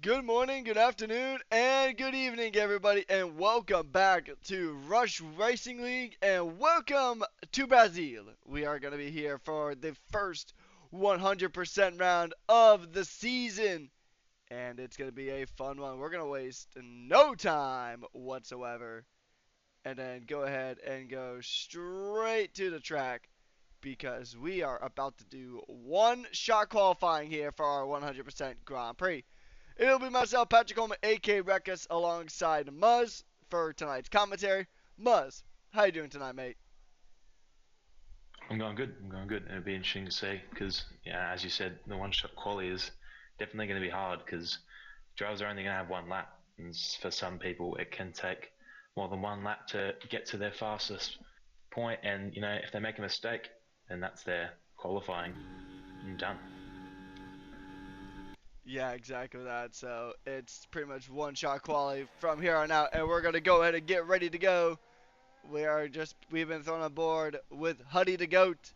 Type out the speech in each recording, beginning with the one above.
Good morning, good afternoon, and good evening, everybody, and welcome back to Rush Racing League, and welcome to Brazil. We are going to be here for the first 100% round of the season, and it's going to be a fun one. We're going to waste no time whatsoever, and then go ahead and go straight to the track, because we are about to do one-shot qualifying here for our 100% Grand Prix. It'll be myself, Patrick Coleman, a.k.a. Reckless, alongside Muzz for tonight's commentary. Muzz, how you doing tonight, mate? I'm going good. It'll be interesting to see because, yeah, as you said, the one-shot quali is definitely going to be hard because drivers are only going to have one lap, and for some people, it can take more than one lap to get to their fastest point. And if they make a mistake, then that's their qualifying and done. Yeah, exactly that. So it's pretty much one-shot quali from here on out, and we're gonna go ahead and get ready to go. We've been thrown on board with Huddy the Goat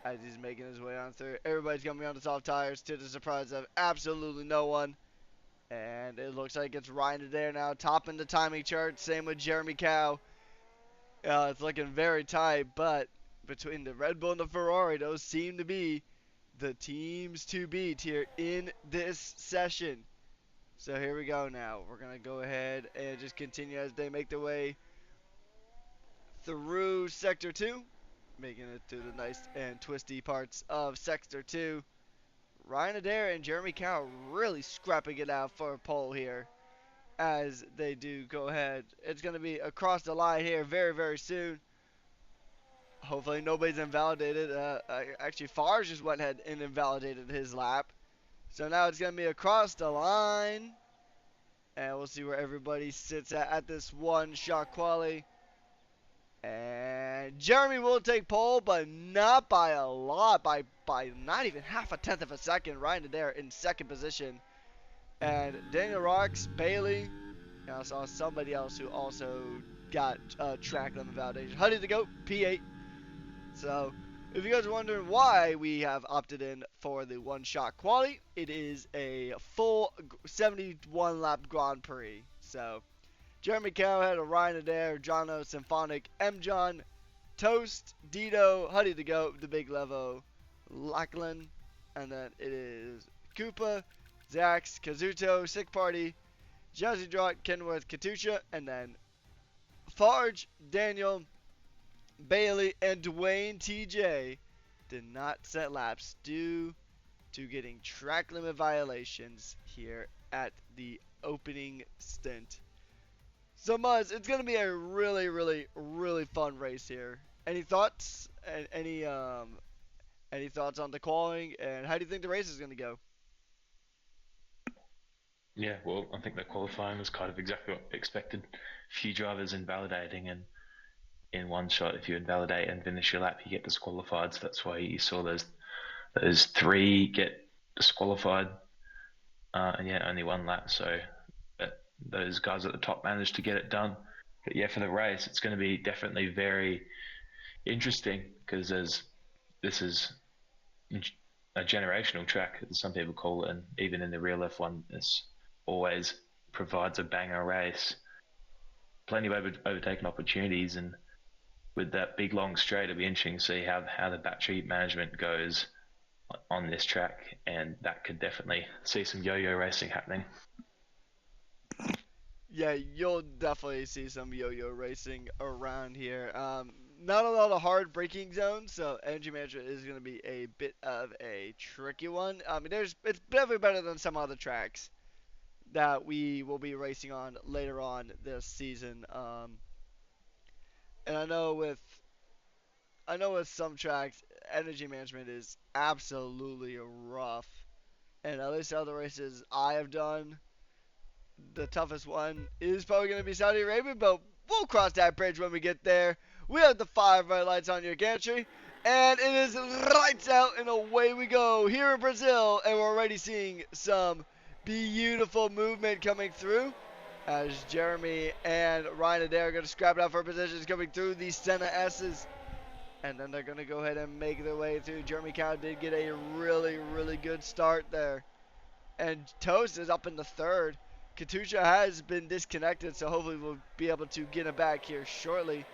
as he's making his way on through. Everybody's gonna be on the soft tires to the surprise of absolutely no one. And it looks like it's Ryan Adair now topping the timing chart. Same with Jeremy Cow. It's looking very tight, but between the Red Bull and the Ferrari, those seem to be the teams to beat here in this session. So here we go now. We're going to go ahead and just continue as they make their way through Sector 2, making it through the nice and twisty parts of Sector 2. Ryan Adair and Jeremy Cow really scrapping it out for a pole here as they do go ahead. It's going to be across the line here very, very soon. Hopefully nobody's invalidated. Actually, Farge just went ahead and invalidated his lap. So now it's going to be across the line. And we'll see where everybody sits at this one-shot quali. And Jeremy will take pole, but not by a lot. By not even half a tenth of a second. Ryan Adair in second position. And Daniel Rocks, Bailey. And I saw somebody else who also got track limit validation. Huddy the Goat, P8. So If you guys are wondering why we have opted in for the one-shot quali, it is a full 71 lap Grand Prix. So Jeremy Cowhead, Ryan Adair, Jono, Symphonic, M. John, Toast, Dito, Huddy to Go, The Big Levo, Lachlan, and then it is Koopa, Zax, Kazuto, Sick Party, Jazzy Draught, Kenworth, Katusha, and then Farge, Daniel, Bailey, and Dwayne TJ did not set laps due to getting track limit violations here at the opening stint. So Muzz, it's gonna be a really, really, really fun race here. Any thoughts? Any thoughts on the qualifying, and how do you think the race is gonna go? Yeah, well, I think that qualifying was kind of exactly what expected. Few drivers invalidating, and in one shot, if you invalidate and finish your lap, you get disqualified. So that's why you saw those three get disqualified, and yeah, only one lap. So those guys at the top managed to get it done. But yeah, for the race, it's going to be definitely very interesting because this is a generational track, as some people call it, and even in the real F1, this always provides a banger race. Plenty of overtaking opportunities, and with that big long straight, it'll be interesting to see how the battery management goes on this track, and that could definitely see some yo-yo racing happening. Yeah, you'll definitely see some yo-yo racing around here. Not a lot of hard braking zones, so energy management is going to be a bit of a tricky one. I mean, it's definitely better than some other tracks that we will be racing on later on this season. And I know with some tracks, energy management is absolutely rough. And at least the other races I have done, the toughest one is probably going to be Saudi Arabia, but we'll cross that bridge when we get there. We have the 5 red lights on your gantry, and it is lights out and away we go here in Brazil, and we're already seeing some beautiful movement coming through as Jeremy and Ryan Adair are going to scrap it out for positions coming through these Senna S's. And then they're going to go ahead and make their way through. Jeremy Cow did get a really, really good start there. And Toast is up in the third. Katusha has been disconnected, so hopefully we'll be able to get him back here shortly.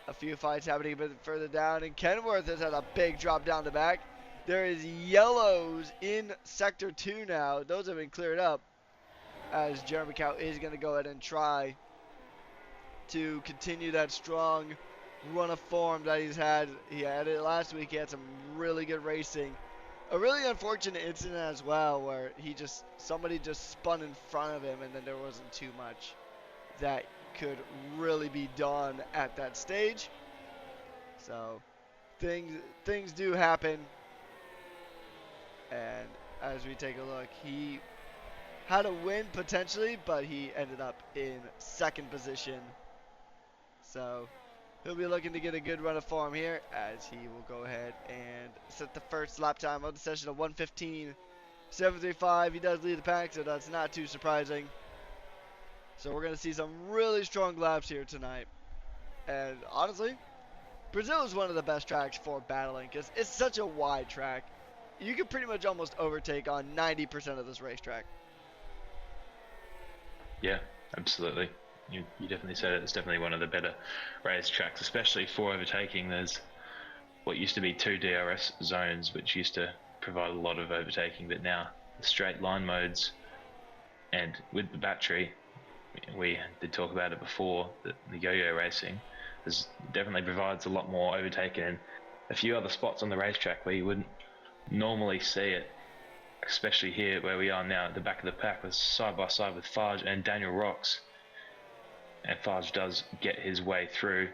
A few fights happening a bit further down, and Kenworth has had a big drop down the back. There is yellows in Sector 2 now. Those have been cleared up, as Jeremy Cow is going to go ahead and try to continue that strong run of form that he's had. He had it last week. He had some really good racing. A really unfortunate incident as well, where somebody just spun in front of him, and then there wasn't too much that could really be done at that stage. So things do happen, and as we take a look, he had a win potentially, but he ended up in second position. So he'll be looking to get a good run of form here, as he will go ahead and set the first lap time of the session of 1:15.735. He does lead the pack, so that's not too surprising. So we're going to see some really strong laps here tonight. And honestly, Brazil is one of the best tracks for battling because it's such a wide track. You can pretty much almost overtake on 90% of this racetrack. Yeah, absolutely. You definitely said it. It's definitely one of the better race tracks, especially for overtaking. There's what used to be 2 DRS zones, which used to provide a lot of overtaking, but now the straight line modes, and with the battery, we did talk about it before, the yo-yo racing definitely provides a lot more overtaking and a few other spots on the racetrack where you wouldn't normally see it, especially here where we are now at the back of the pack with side by side with Farge and Daniel Rocks. And Farge does get his way through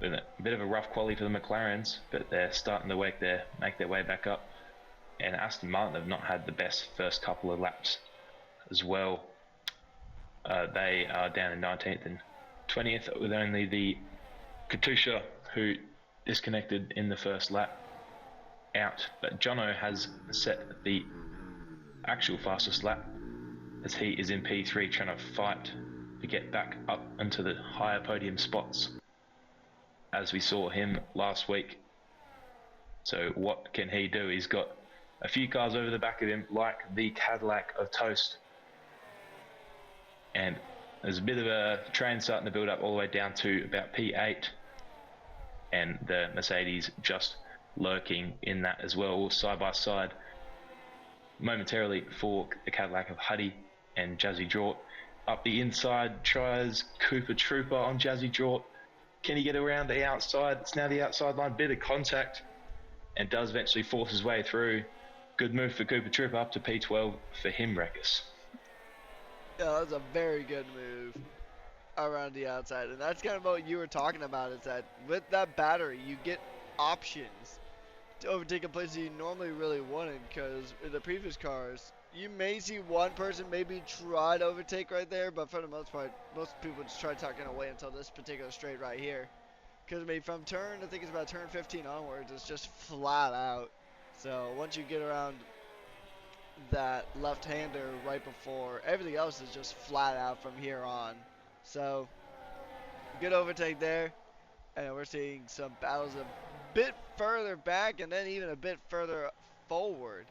with a bit of a rough quality for the McLarens, but they're starting to make their way back up. And Aston Martin have not had the best first couple of laps as well. They are down in 19th and 20th with only the Katusha, who disconnected in the first lap, out. But Jono has set the actual fastest lap, as he is in P3 trying to fight to get back up into the higher podium spots, as we saw him last week So what can he do? He's got a few cars over the back of him, like the Cadillac of Toast. And there's a bit of a train starting to build up all the way down to about P8. And the Mercedes just lurking in that as well, side by side. Momentarily for the Cadillac of Huddy and Jazzy Draught. Up the inside, tries Cooper Trooper on Jazzy Draught. Can he get around the outside? It's now the outside line, bit of contact, and does eventually force his way through. Good move for Cooper Trooper up to P12 for him, Rekus. Yeah, that was a very good move around the outside. And that's kind of what you were talking about, is that with that battery, you get options to overtake a place that you normally really wouldn't, because in the previous cars, you may see one person maybe try to overtake right there, but for the most part, most people just try tucking away until this particular straight right here. Because, I mean, from turn, I think it's about turn 15 onwards, it's just flat out. So once you get around that left-hander right before, everything else is just flat out from here on. So, good overtake there. And we're seeing some battles a bit further back and then even a bit further forward.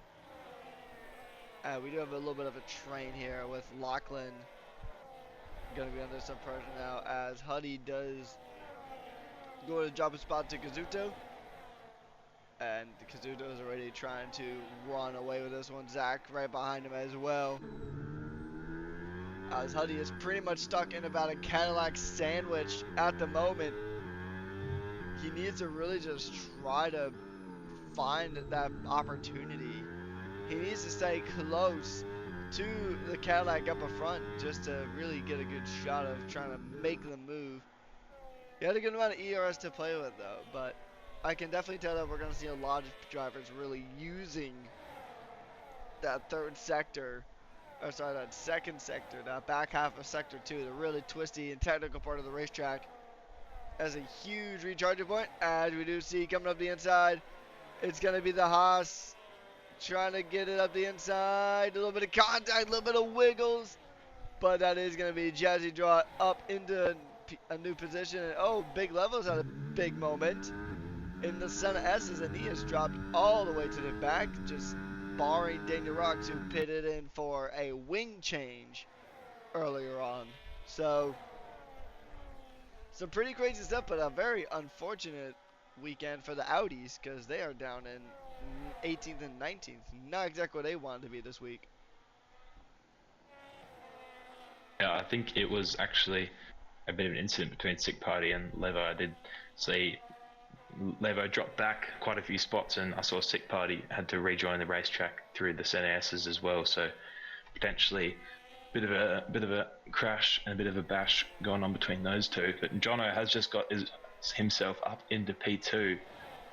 We do have a little bit of a train here with Lachlan going to be under some pressure now as Huddy does go to drop a spot to Kazuto. And Kazuto is already trying to run away with this one. Zach right behind him as well. As Huddy is pretty much stuck in about a Cadillac sandwich at the moment. He needs to really just try to find that opportunity. He needs to stay close to the Cadillac up front just to really get a good shot of trying to make the move. He had a good amount of ERS to play with though, but I can definitely tell that we're going to see a lot of drivers really using that third sector, or sorry, that second sector, that back half of sector 2, the really twisty and technical part of the racetrack, as a huge recharging point. As we do see coming up the inside, it's going to be the Haas trying to get it up the inside. A little bit of contact, a little bit of wiggles. But that is going to be Jazzy Draw up into a new position. And, oh, Big Level's had a big moment in the Senna S's, and he has dropped all the way to the back, just barring Daniel Rocks, who pitted in for a wing change earlier on. So, some pretty crazy stuff, but a very unfortunate weekend for the Audis, because they are down in 18th and 19th. Not exactly what they wanted to be this week. Yeah, I think it was actually a bit of an incident between Sick Party and Levo. I did see Levo dropped back quite a few spots, and I saw Sick Party had to rejoin the racetrack through the Senna S's as well. So potentially bit of a crash and a bit of a bash going on between those two. But Jono has just got himself up into P2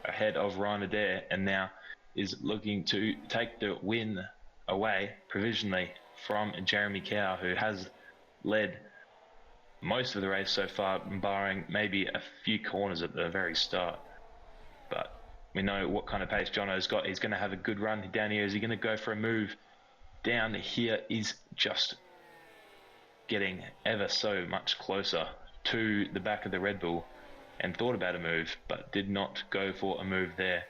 ahead of Ryan Adair, and now is looking to take the win away provisionally from Jeremy Cow, who has led most of the race so far, barring maybe a few corners at the very start. But we know what kind of pace Jono's got. He's going to have a good run down here. Is he going to go for a move down here? Is just getting ever so much closer to the back of the Red Bull, and thought about a move but did not go for a move there.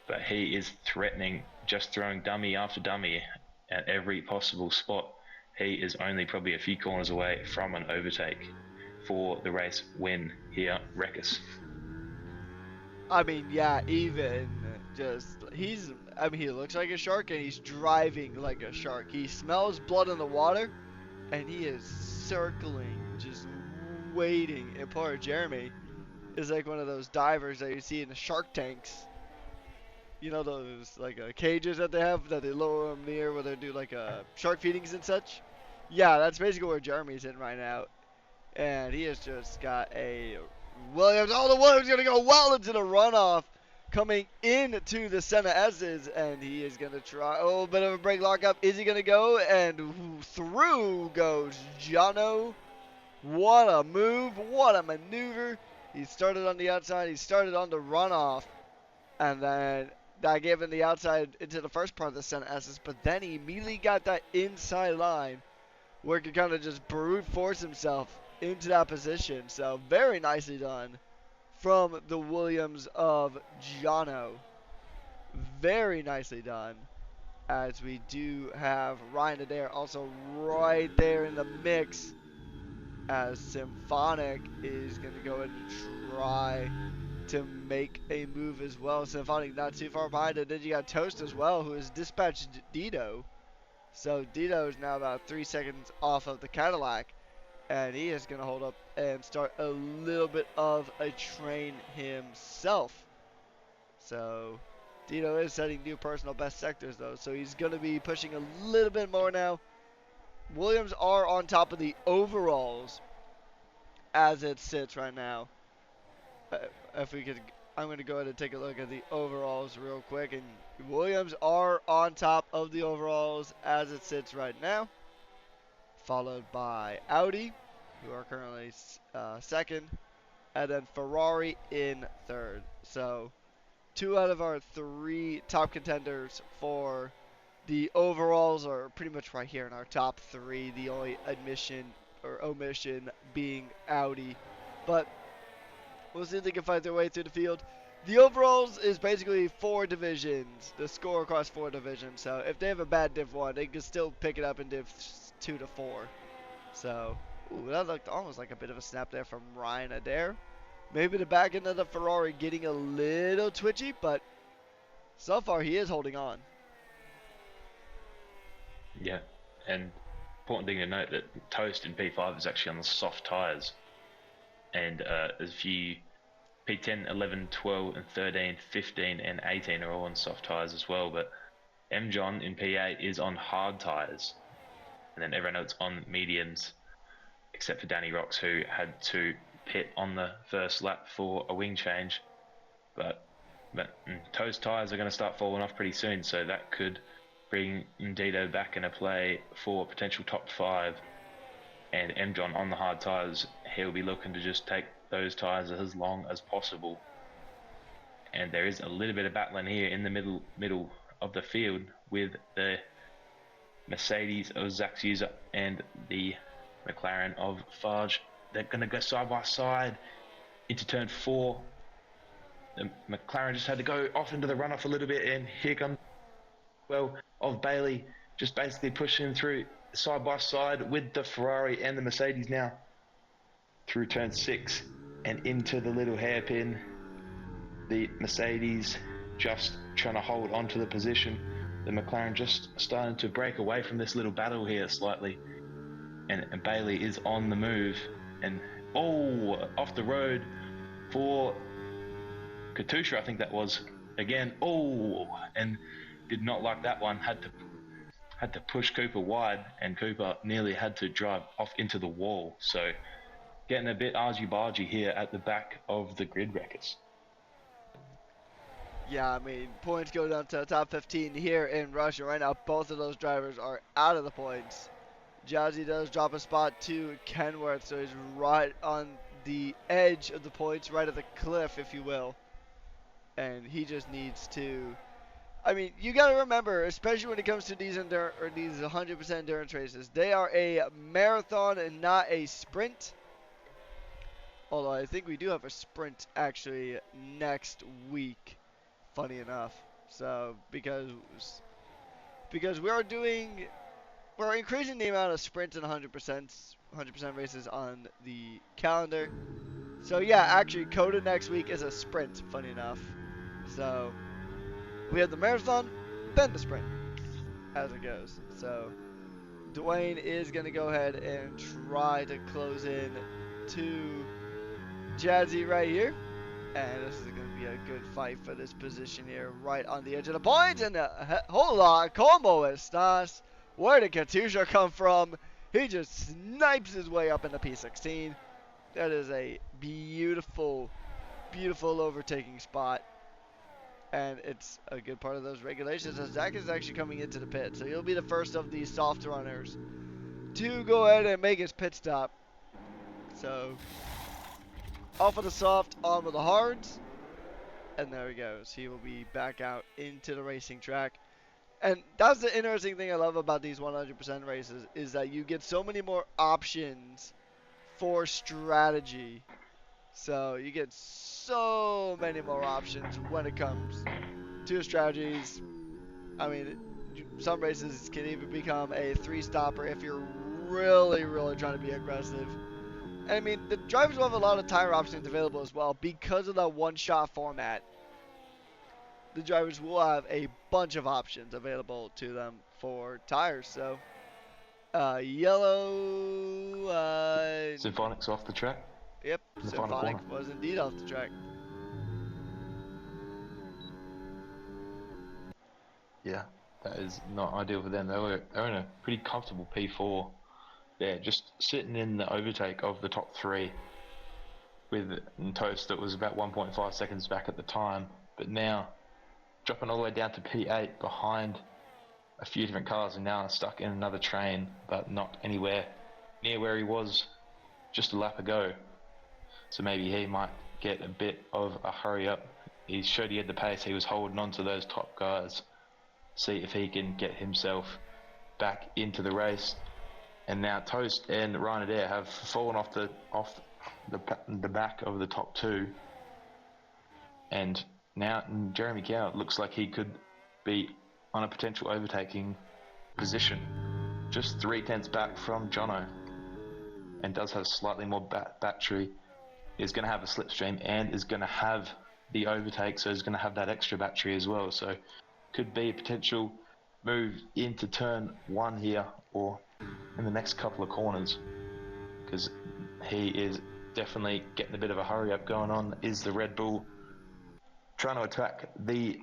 But he is threatening, just throwing dummy after dummy at every possible spot. He is only probably a few corners away from an overtake for the race win here, Rekus. I mean, yeah, even just, he looks like a shark and he's driving like a shark. He smells blood in the water and he is circling, just waiting. And poor Jeremy is like one of those divers that you see in the shark tanks. You know those cages that they have that they lower them near where they do shark feedings and such? Yeah, that's basically where Jeremy's in right now. And he has just got a Williams. Oh, the Williams going to go well into the runoff coming into the Senna S's. And he is going to try a little bit of a brake lockup. Is he going to go? And through goes Jono. What a move. What a maneuver. He started on the outside. He started on the runoff. And then that gave him the outside into the first part of the Senna S's. But then he immediately got that inside line where he could kind of just brute force himself into that position. So very nicely done from the Williams of Jono. Very nicely done. As we do have Ryan Adair also right there in the mix. As Symphonic is going to go ahead and try to make a move as well. Symphonic not too far behind, and then you got Toast as well, who has dispatched Dito. So Dito is now about 3 seconds off of the Cadillac, and he is going to hold up and start a little bit of a train himself. So Dito is setting new personal best sectors though, so he's going to be pushing a little bit more now. Williams are on top of the overalls as it sits right now. Uh, if we could, I'm going to go ahead and take a look at the overalls real quick, and Williams are on top of the overalls as it sits right now, followed by Audi, who are currently second, and then Ferrari in third. So 2 out of our 3 top contenders for the overalls are pretty much right here in our top 3. The only admission or omission being Audi, but we'll see if they can fight their way through the field. The overalls is basically 4 divisions, the score across 4 divisions. So if they have a bad Div 1, they can still pick it up in Div 2 to 4. So, ooh, that looked almost like a bit of a snap there from Ryan Adair. Maybe the back end of the Ferrari getting a little twitchy, but so far he is holding on. Yeah, and important thing to note that Toast in P5 is actually on the soft tyres. And if you P10, 11, 12, and 13, 15, and 18 are all on soft tyres as well. But M. John in P8 is on hard tyres. And then everyone else on mediums, except for Danny Rocks, who had to pit on the first lap for a wing change. But Toast tyres are going to start falling off pretty soon, so that could bring Dito back into play for potential top 5. And M. John on the hard tyres, he'll be looking to just take those tyres as long as possible. And there is a little bit of battling here in the middle of the field with the Mercedes of Zach's user and the McLaren of Farge. They're going to go side by side into turn 4. The McLaren just had to go off into the runoff a little bit, and here comes of Bailey, just basically pushing through side by side with the Ferrari and the Mercedes now through turn 6 and into the little hairpin. The Mercedes just trying to hold on to the position. The McLaren just starting to break away from this little battle here slightly, and Bailey is on the move, and off the road for Katusha, I think that was again. And did not like that one. Had to push Cooper wide, and Cooper nearly had to drive off into the wall. So getting a bit argy-bargy here at the back of the grid wreckers. Yeah, I mean, points go down to the top 15 here in Russia. Right now, both of those drivers are out of the points. Jazzy does drop a spot to Kenworth, so he's right on the edge of the points, right at the cliff, if you will. And he just needs to... I mean, you got to remember, especially when it comes to these 100% endurance races, they are a marathon and not a sprint. Although I think we do have a sprint actually next week, funny enough. So because we're increasing the amount of sprint and 100% races on the calendar. So yeah, actually Coda next week is a sprint, funny enough. So we have the marathon, then the sprint, as it goes. So Dwayne is going to go ahead and try to close in to Jazzy right here. And this is going to be a good fight for this position here, right on the edge of the points. And hold on, como estas? Where did Katusha come from? He just snipes his way up into P16. That is a beautiful, beautiful overtaking spot. And it's a good part of those regulations, as Zach is actually coming into the pit. So he'll be the first of these soft runners to go ahead and make his pit stop. So off of the soft, on with the hards. And there he goes. He will be back out into the racing track. And that's the interesting thing I love about these 100% races, is that you get so many more options for strategy. So you get so many more options when it comes two strategies. I mean, some races can even become a three-stopper if you're really, really trying to be aggressive. I mean, the drivers will have a lot of tire options available as well because of that one-shot format. The drivers will have a bunch of options available to them for tires. So, yellow. Symphonic's off the track Yep, in the final Symphonic corner. was indeed off the track. Yeah, that is not ideal for them. They're in a pretty comfortable P4 there, just sitting in the overtake of the top three with Toast that was about 1.5 seconds back at the time, but now dropping all the way down to P8 behind a few different cars and now stuck in another train, but not anywhere near where he was just a lap ago. So maybe he might get a bit of a hurry up. He showed he had the pace. He was holding on to those top guys. See if he can get himself back into the race. And now Toast and Ryan Adair have fallen off the back of the top two. And now Jeremy Cow looks like he could be on a potential overtaking position. Just 0.3 back from Jono. And does have slightly more battery. Is going to have a slipstream and is going to have the overtake, so he's going to have that extra battery as well. So could be a potential move into turn one here or in the next couple of corners, because he is definitely getting a bit of a hurry up going on. Is the Red Bull trying to attack the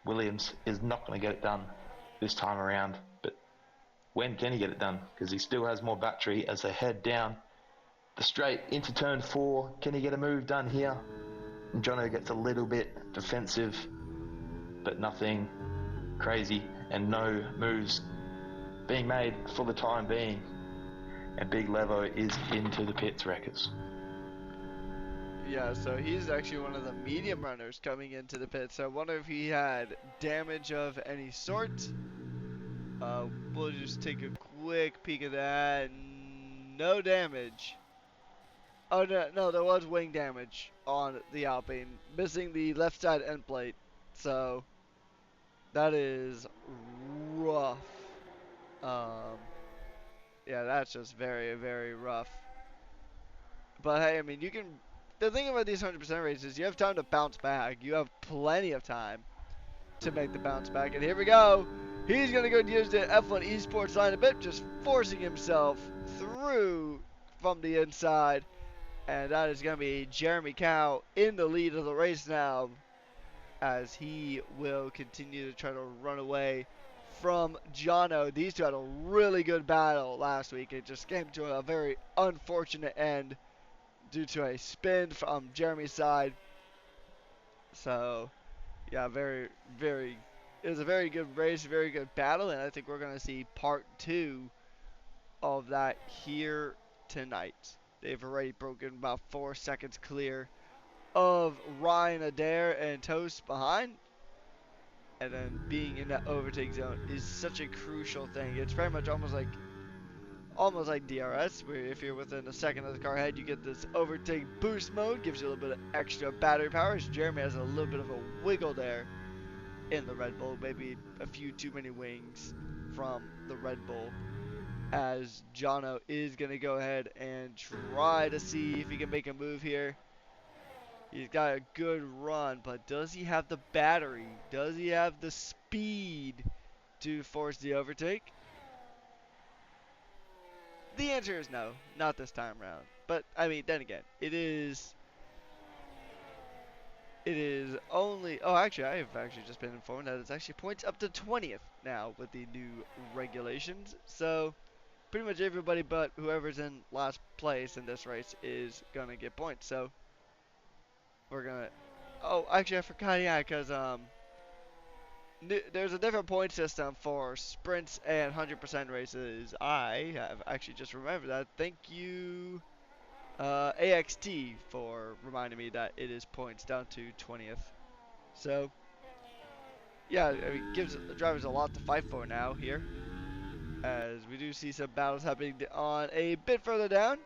Williams? Is not going to get it done this time around, but when can he get it done? Because he still has more battery as they head down the straight into turn 4. Can he get a move done here? And Jono gets a little bit defensive, but nothing crazy, and no moves being made for the time being. And Big Levo is into the pits, Wreckers. Yeah, so he's actually one of the medium runners coming into the pit. So I wonder if he had damage of any sort. We'll just take a quick peek at that. No damage. Oh, no, there was wing damage on the Alpine, missing the left side end plate. So that is rough. Yeah, that's just very, very rough. But hey, I mean, you can. The thing about these 100% races, you have time to bounce back. You have plenty of time to make the bounce back. And here we go. He's going to go use the F1 Esports line a bit, just forcing himself through from the inside. And that is going to be Jeremy Cow in the lead of the race now, as he will continue to try to run away from Jono. These two had a really good battle last week. It just came to a very unfortunate end due to a spin from Jeremy's side. So, yeah, it was a very good race, very good battle, and I think we're going to see part 2 of that here tonight. They've already broken about 4 seconds clear of Ryan Adair and Toast behind. And then being in that overtake zone is such a crucial thing. It's very much almost like DRS, where if you're within a second of the car ahead, you get this overtake boost mode, gives you a little bit of extra battery power. As Jeremy has a little bit of a wiggle there in the Red Bull, maybe a few too many wings from the Red Bull. As Jono is going to go ahead and try to see if he can make a move here. He's got a good run, but does he have the battery? Does he have the speed to force the overtake? The answer is no, not this time around. But, I mean, then again, it is only, oh, actually, I have actually just been informed that it's actually points up to 20th now with the new regulations. So, pretty much everybody but whoever's in last place in this race is going to get points. So, we're going to, oh, actually, I forgot, yeah, because, there's a different point system for sprints and 100% races. I have actually just remembered that. Thank you, AXT, for reminding me that it is points down to 20th. So, yeah, it gives the drivers a lot to fight for now here, as we do see some battles happening on a bit further down.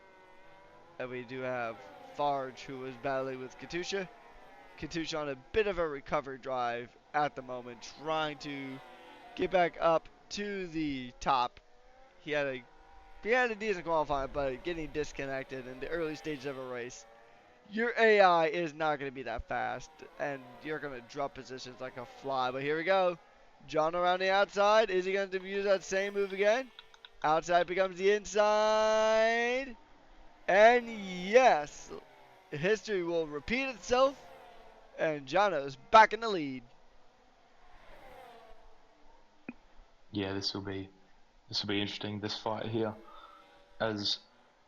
And we do have Farge, who was battling with Katusha. Katusha on a bit of a recovery drive at the moment, trying to get back up to the top. He had a he had a decent qualifying, but getting disconnected in the early stages of a race, your AI is not going to be that fast, and you're going to drop positions like a fly. But here we go. John around the outside. Is he going to use that same move again? Outside becomes the inside. And yes, history will repeat itself, and Jono's back in the lead. Yeah, this will be interesting. This fight here, as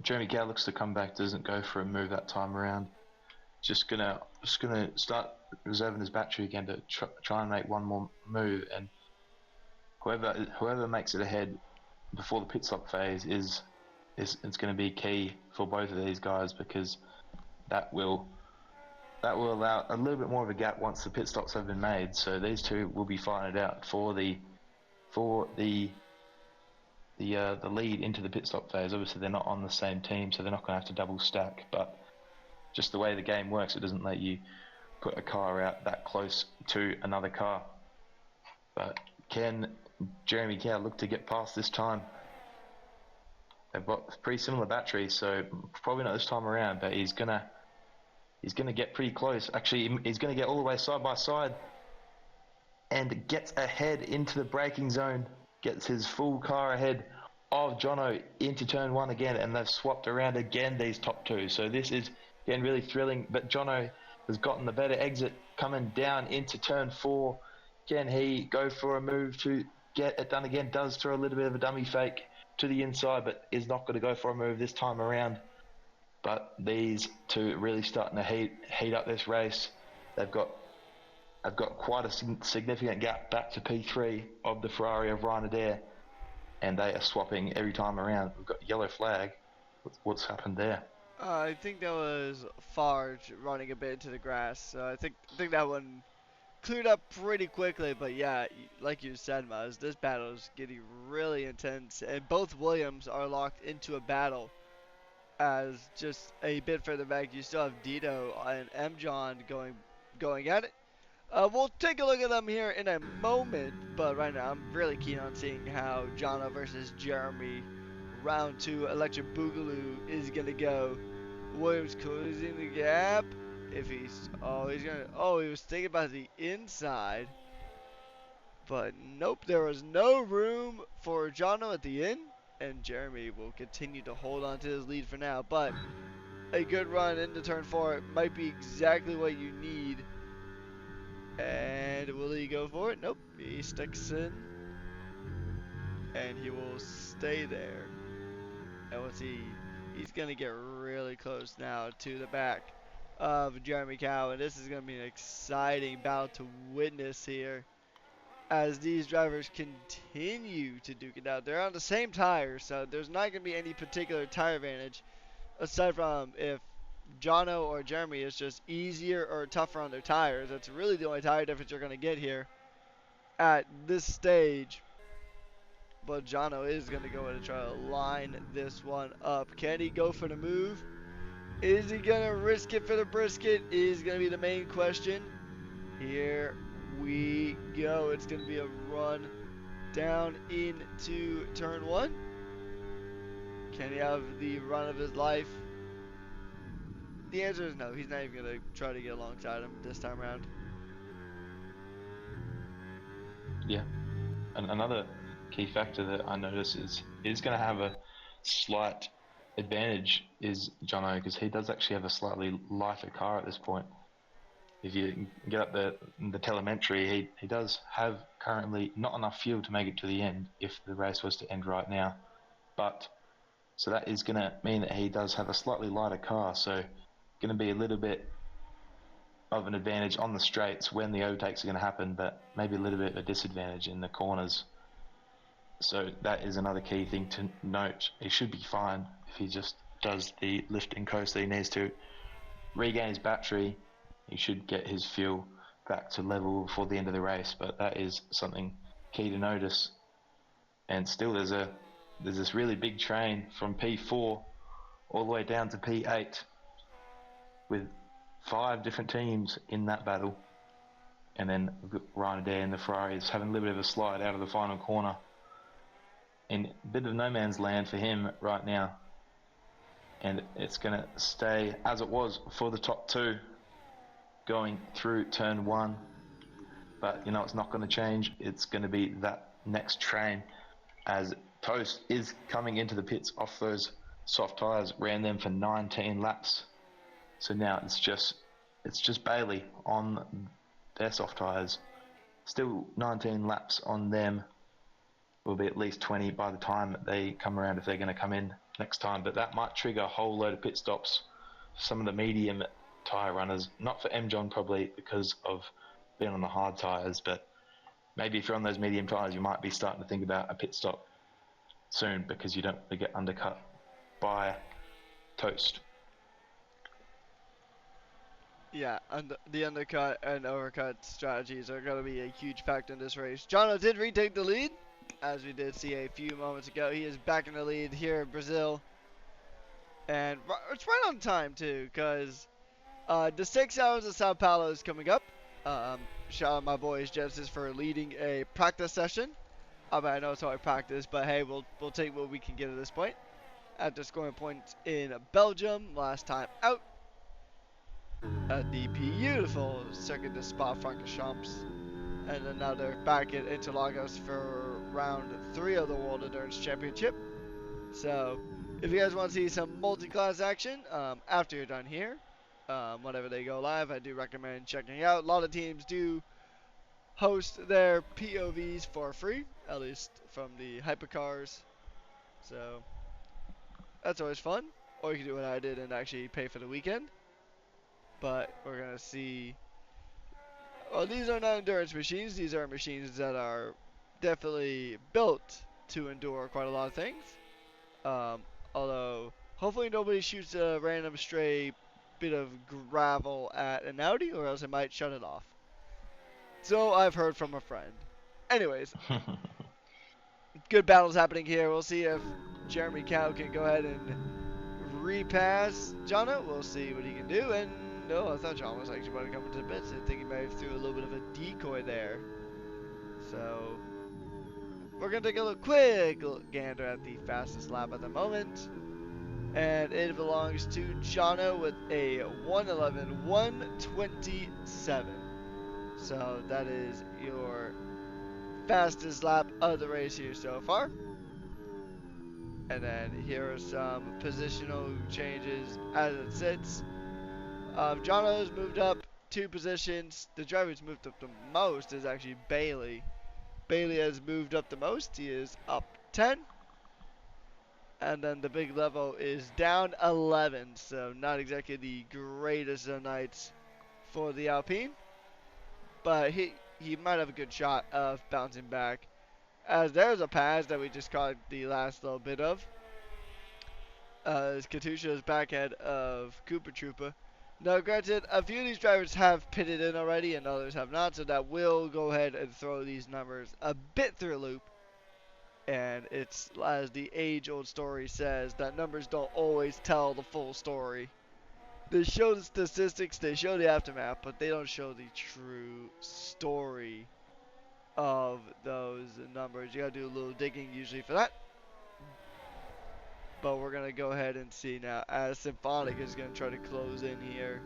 Jeremy Gow looks to come back, doesn't go for a move that time around. Just gonna start reserving his battery again to try and make one more move, and whoever makes it ahead before the pit stop phase is it's going to be key for both of these guys, because that will allow a little bit more of a gap once the pit stops have been made. So these two will be fighting it out for the lead into the pit stop phase. Obviously, they're not on the same team, so they're not going to have to double stack. But just the way the game works, it doesn't let you put a car out that close to another car. But can Jeremy Cow look to get past this time? They've got pretty similar batteries, so probably not this time around. But he's gonna get pretty close. Actually, he's gonna get all the way side by side, and gets ahead into the braking zone. Gets his full car ahead of Jono into turn one again, and they've swapped around again, these top two. So this is again really thrilling, but Jono has gotten the better exit coming down into turn four. Can he go for a move to get it done again? Does throw a little bit of a dummy fake to the inside, but is not going to go for a move this time around. But these two really starting to heat up this race. They've got quite a significant gap back to P3 of the Ferrari of Ryan Adair, and they are swapping every time around. We've got yellow flag. What's happened there? I think that was Farge running a bit into the grass. I think that one cleared up pretty quickly. But yeah, like you said, Muzz, this battle is getting really intense, and both Williams are locked into a battle. As just a bit further back, you still have Dito and M. John going at it. We'll take a look at them here in a moment, but right now I'm really keen on seeing how Jana versus Jeremy round two Electric Boogaloo is gonna go. Williams closing the gap. If he was thinking about the inside, but nope, there was no room for Jana at the end, and Jeremy will continue to hold on to his lead for now. But a good run into turn four might be exactly what you need. And will he go for it? Nope. He sticks in. And he will stay there. And we'll see. He's going to get really close now to the back of Jeremy Cow. And this is going to be an exciting battle to witness here, as these drivers continue to duke it out. They're on the same tires, so there's not going to be any particular tire advantage, aside from if Jono or Jeremy is just easier or tougher on their tires. That's really the only tire difference you're going to get here at this stage. But Jono is going to go in and try to line this one up. Can he go for the move? Is he going to risk it for the brisket? Is going to be the main question. Here we go. It's going to be a run down into turn one. Can he have the run of his life? The answer is no. He's not even going to try to get alongside him this time around. Yeah. And another key factor that I notice is going to have a slight advantage is Jono, because he does actually have a slightly lighter car at this point. If you get up the telemetry, he does have currently not enough fuel to make it to the end if the race was to end right now. But so that is going to mean that he does have a slightly lighter car, so going to be a little bit of an advantage on the straights when the overtakes are going to happen, but maybe a little bit of a disadvantage in the corners. So that is another key thing to note. He should be fine if he just does the lift and coast that he needs to. Regain his battery, he should get his fuel back to level before the end of the race, but that is something key to notice. And still there's this really big train from P4 all the way down to P8 with 5 different teams in that battle. and then we've got Ryan Adair in the Ferrari is having a little bit of a slide out of the final corner. In a bit of no man's land for him right now. And it's going to stay as it was for the top two going through turn one. But you know it's not going to change. It's going to be that next train as Toast is coming into the pits off those soft tyres, ran them for 19 laps. So now it's just Bailey on their soft tyres. Still 19 laps on them. Will be at least 20 by the time they come around if they're going to come in next time. But that might trigger a whole load of pit stops for some of the medium tyre runners. Not for M. John probably because of being on the hard tyres, but maybe if you're on those medium tyres, you might be starting to think about a pit stop soon because you don't want to get undercut by Toast. Yeah, and the undercut and overcut strategies are going to be a huge factor in this race. Jono did retake the lead, as we did see a few moments ago. He is back in the lead here in Brazil. And it's right on time, too, because the 6 hours of Sao Paulo is coming up. Shout out my boys Genesis for leading a practice session. I mean, I know it's only practice, but hey, we'll take what we can get at this point. After scoring points in Belgium last time out at the beautiful Circuit de Spa-Francorchamps. And then now they're back at Interlagos for round 3 of the World Endurance Championship. So, if you guys want to see some multi-class action after you're done here, whenever they go live, I do recommend checking out. A lot of teams do host their POVs for free, at least from the hypercars. So, that's always fun. Or you can do what I did and actually pay for the weekend. But we're going to see. Well, these are not endurance machines. These are machines that are definitely built to endure quite a lot of things. Although, hopefully nobody shoots a random stray bit of gravel at an Audi, or else it might shut it off. So I've heard from a friend. Anyways, good battles happening here. We'll see if Jeremy Cow can go ahead and repass Jono. We'll see what he can do. And no, I thought John was actually about to come into the pits. I think he may have threw a little bit of a decoy there. So we're going to take a quick gander at the fastest lap at the moment. And it belongs to Jono with a 1:11.127. So that is your fastest lap of the race here so far. And then here are some positional changes as it sits. Jono's moved up 2 positions. The driver who's moved up the most is actually Bailey. Bailey has moved up the most. He is up 10. And then the big level is down 11. So not exactly the greatest of nights for the Alpine. But he might have a good shot of bouncing back. As there's a pass that we just caught the last little bit of. As Katusha is back ahead of Cooper Trooper. Now, granted, a few of these drivers have pitted in already and others have not, so that will go ahead and throw these numbers a bit through a loop. And it's, as the age-old story says, that numbers don't always tell the full story. They show the statistics, they show the aftermath, but they don't show the true story of those numbers. You gotta do a little digging usually for that. But we're going to go ahead and see now as Symphonic is going to try to close in here.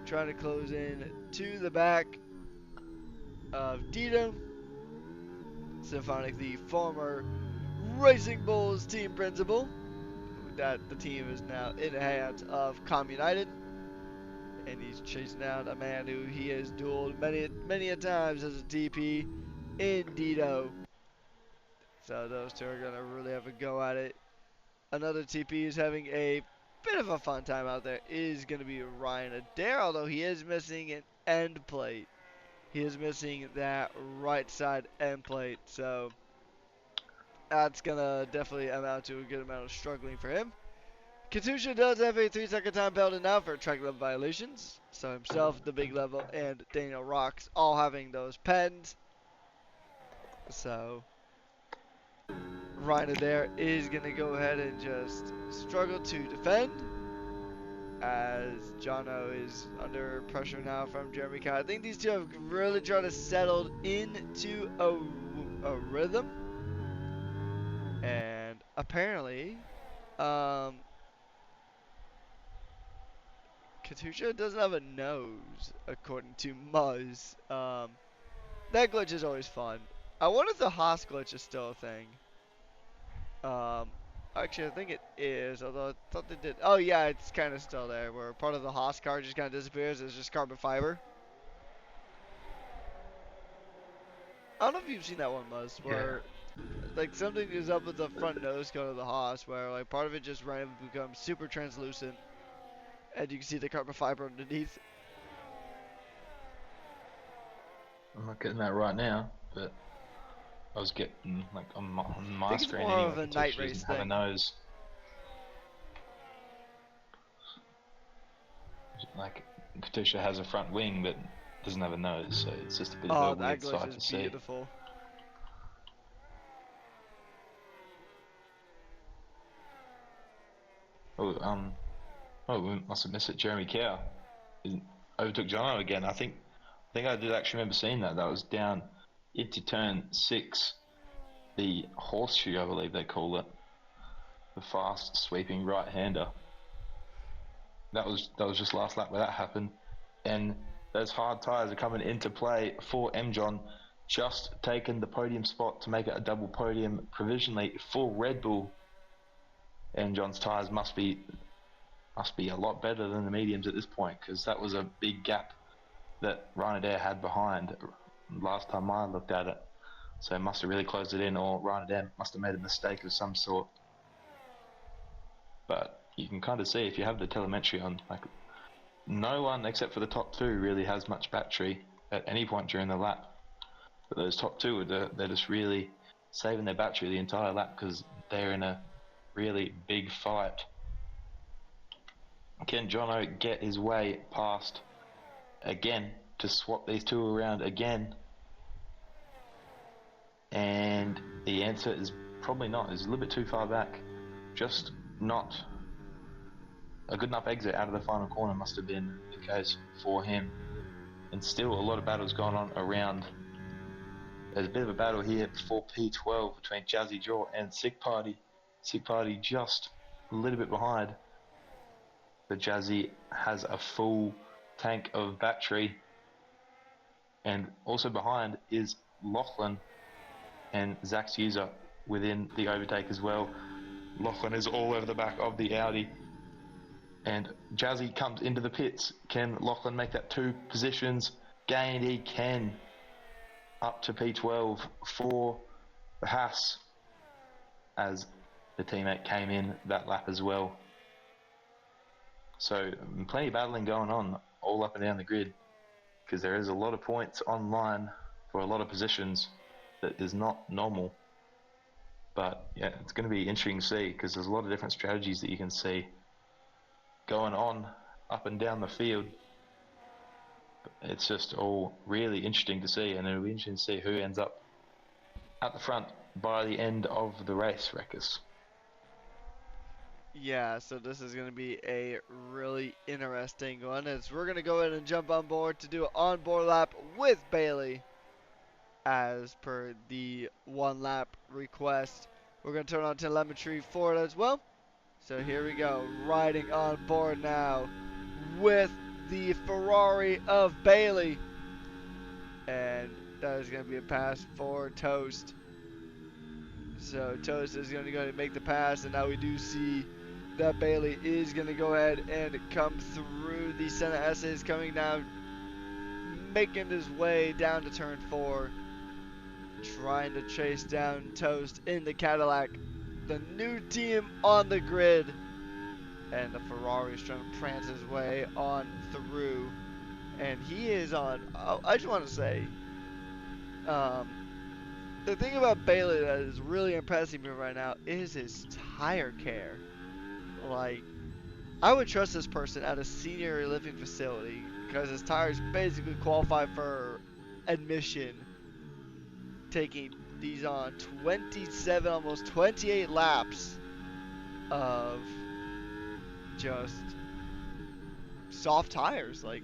Trying to close in to the back of Dito. Symphonic, the former Racing Bulls team principal. That the team is now in the hands of Com United. And he's chasing down a man who he has dueled many a times as a DP in Dito. So those two are going to really have a go at it. Another TP is having a bit of a fun time out there is going to be Ryan Adair, although he is missing an end plate. He is missing that right side end plate, so that's going to definitely amount to a good amount of struggling for him. Katusha does have a 3-second time penalty now for track level violations, so himself, the big level, and Daniel Rocks all having those pens. So Ryan Adair is going to go ahead and just struggle to defend. as Jono is under pressure now from Jeremy Kyle. I think these two have really tried to settle into a rhythm, and apparently, um, Katusha doesn't have a nose, according to Muzz. That glitch is always fun. I wonder if the Haas glitch is still a thing. Um, Actually, I think it is, although I thought they did. Oh, yeah, it's kind of still there, where part of the Haas car just kind of disappears. It's just carbon fiber. I don't know if you've seen that one, Muzz, Yeah. where like something is up with the front nose cone of the Haas, where like part of it just randomly becomes super translucent, and you can see the carbon fiber underneath. I'm not getting that right now, but I was getting like on I my think it's screen more anyway. of a night Katusha race doesn't have a thing. nose. Like Katusha has a front wing, but doesn't have a nose, so it's just a bit of a Oh, that weird glitch sight is to see. beautiful. Oh, we must have missed it. Jeremy Cow overtook Jono again. I think I did actually remember seeing that. That was down into turn 6, the horseshoe, I believe they call it, the fast sweeping right-hander. That was just last lap where that happened, and those hard tyres are coming into play for John, just taken the podium spot to make it a double podium provisionally for Red Bull. John's tyres must be a lot better than the mediums at this point, because that was a big gap that Ryanair had behind last time I looked at it. So it must have really closed it in, or Ryanair must have made a mistake of some sort. But you can kind of see, if you have the telemetry on, like, no one except for the top two really has much battery at any point during the lap. But those top two, they're just really saving their battery the entire lap because they're in a really big fight. Can Jono get his way past again to swap these two around again? And the answer is probably not. It's a little bit too far back. Just not a good enough exit out of the final corner must have been the case for him. And still a lot of battles going on around. There's a bit of a battle here before P12 between Jazzy Jaw and Sick Party. Sick Party just a little bit behind. But Jazzy has a full tank of battery. And also behind is Lachlan and Zach's user within the overtake as well. Lachlan is all over the back of the Audi. And Jazzy comes into the pits. Can Lachlan make that 2 positions gain? He can. Up to P12 for the Haas, as the teammate came in that lap as well. So plenty of battling going on all up and down the grid, because there is a lot of points online for a lot of positions that is not normal. But yeah, it's going to be interesting to see, because there's a lot of different strategies that you can see going on up and down the field. It's just all really interesting to see, and it'll be interesting to see who ends up at the front by the end of the race, Rekus. Yeah, so this is going to be a really interesting one, as we're going to go ahead and jump on board to do an on-board lap with Bailey, as per the 1 lap request. We're going to turn on telemetry for it as well. So here we go, riding on board now with the Ferrari of Bailey. And that is going to be a pass for Toast. So Toast is going to go ahead and make the pass, and now we do see that Bailey is going to go ahead and come through the Senna S's, coming down, making his way down to turn 4, trying to chase down Toast in the Cadillac, the new team on the grid. And the Ferrari is trying to prance his way on through, and he is on. Oh, I just want to say, the thing about Bailey that is really impressing me right now is his tire care. Like, I would trust this person at a senior living facility, because his tires basically qualify for admission, taking these on 27, almost 28 laps of just soft tires. Like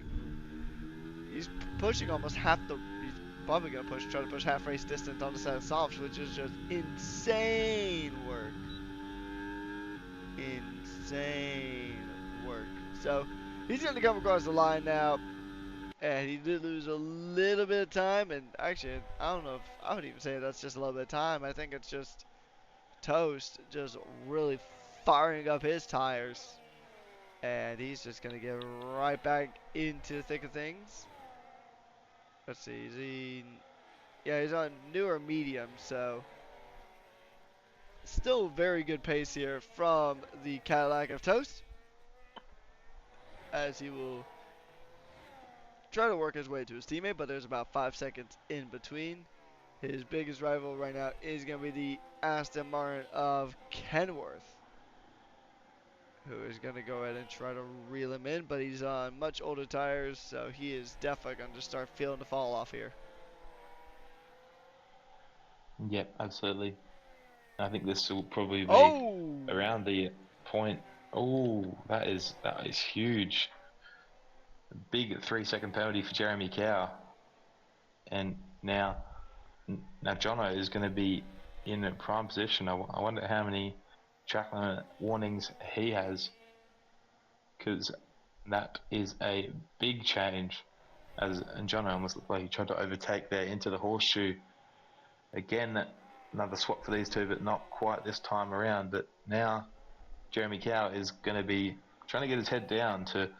he's pushing almost half the. He's probably gonna try to push half race distance on the set of softs, which is just insane work. Insane work. So he's gonna come across the line now. And he did lose a little bit of time, and actually, I don't know if I would even say that's just a little bit of time. I think it's just Toast just really firing up his tires, and he's just gonna get right back into the thick of things. Let's see, yeah, he's on newer medium, so still very good pace here from the Cadillac of Toast, as he will try to work his way to his teammate, but there's about 5 seconds in between. His biggest rival right now is going to be the Aston Martin of Kenworth, who is going to go ahead and try to reel him in, but he's on much older tires, so he is definitely going to start feeling the fall off here. Yep, absolutely. I think this will probably be Oh! around the point. Oh, that is huge. Big 3 second penalty for Jeremy Cow, and now Jono is going to be in a prime position. I wonder how many track limit warnings he has, because that is a big change. As Jono almost looked like he tried to overtake there into the horseshoe. Again, another swap for these two, but not quite this time around. But now Jeremy Cow is going to be trying to get his head down to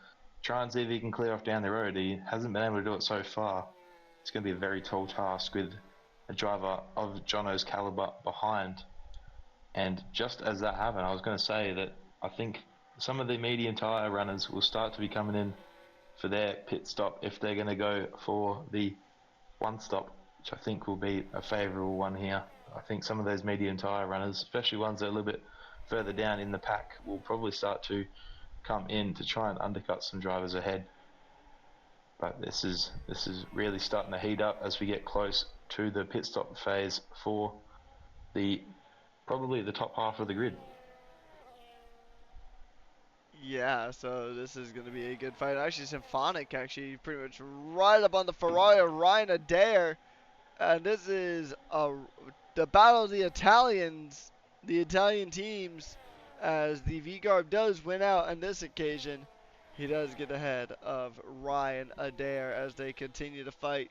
try and see if he can clear off down the road. He hasn't been able to do it so far. It's going to be a very tall task with a driver of Jono's caliber behind. And just as that happened, I was going to say that I think some of the medium tyre runners will start to be coming in for their pit stop if they're going to go for the one stop, which I think will be a favourable one here. I think some of those medium tyre runners, especially ones that are a little bit further down in the pack, will probably start to come in to try and undercut some drivers ahead. But this is really starting to heat up as we get close to the pit stop phase for probably the top half of the grid. Yeah, so this is going to be a good fight. Actually, Symphonic actually pretty much right up on the Ferrari of Ryan Adair. And this is the battle of the Italians, the Italian teams, as the V-Garb does win out on this occasion. He does get ahead of Ryan Adair as they continue to fight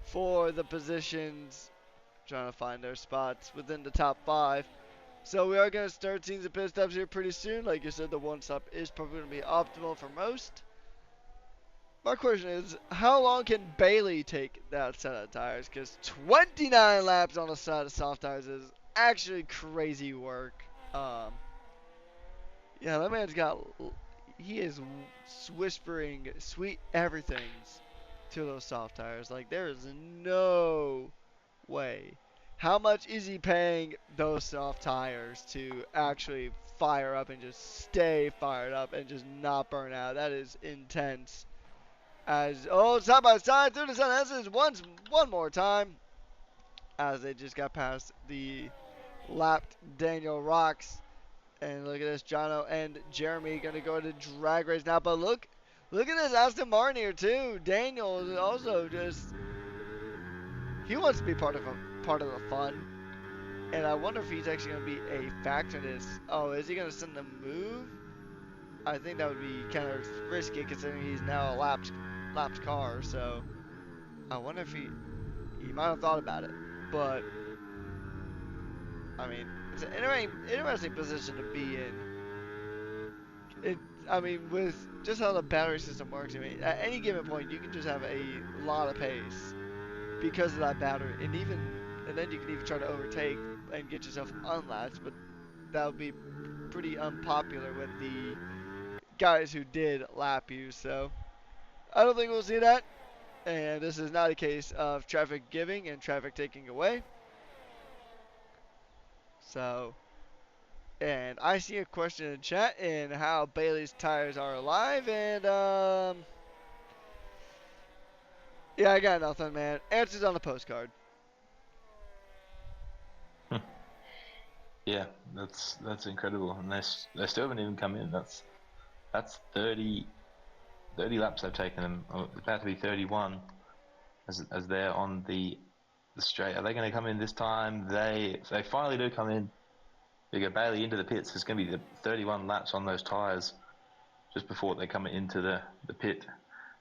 for the positions, trying to find their spots within the top 5. So we are going to start seeing the pit stops here pretty soon. Like you said, the one stop is probably going to be optimal for most. My question is, how long can Bailey take that set of tires? Because 29 laps on a set of soft tires is actually crazy work. Yeah, that man's got, he is whispering sweet everythings to those soft tires. Like, there is no way. How much is he paying those soft tires to actually fire up and just stay fired up and just not burn out? That is intense. As side by side through the sun, this is one more time as they just got past the lapped Daniel Rocks. And look at this, Jono and Jeremy gonna go to drag race now. But look at this Aston Martin here too. Daniel is also just, he wants to be part of the fun. And I wonder if he's actually gonna be a factor in this. Oh, is he gonna send the move? I think that would be kind of risky considering he's now a lapped car. So I wonder if he might have thought about it. But I mean, it's an interesting position to be in. I mean, with just how the battery system works, I mean, at any given point, you can just have a lot of pace because of that battery, and then you can even try to overtake and get yourself unlatched, but that would be pretty unpopular with the guys who did lap you. So I don't think we'll see that, and this is not a case of traffic giving and traffic taking away. So. And I see a question in chat in how Bailey's tires are alive, and yeah, I got nothing, man. Answers on the postcard. Yeah, that's incredible, and they still haven't even come in. That's 30. 30 laps they've taken them. It's about to be 31 as they're on the straight. Are they going to come in this time? If they finally do come in, they go Bailey into the pits. There's going to be the 31 laps on those tyres just before they come into the pit.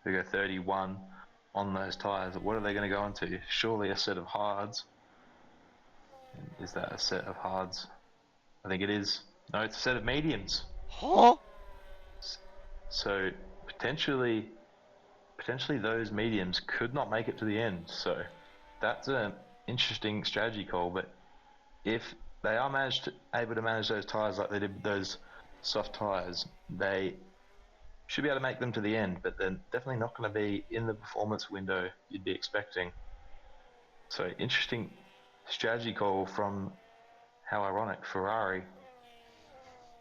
They go 31 on those tyres. What are they going to go into? Surely a set of hards. Is that a set of hards? I think it is. No, it's a set of mediums. Huh? So potentially those mediums could not make it to the end. So that's an interesting strategy call. But if they are able to manage those tyres like they did with those soft tyres, they should be able to make them to the end. But they're definitely not going to be in the performance window you'd be expecting. So interesting strategy call from, how ironic, Ferrari.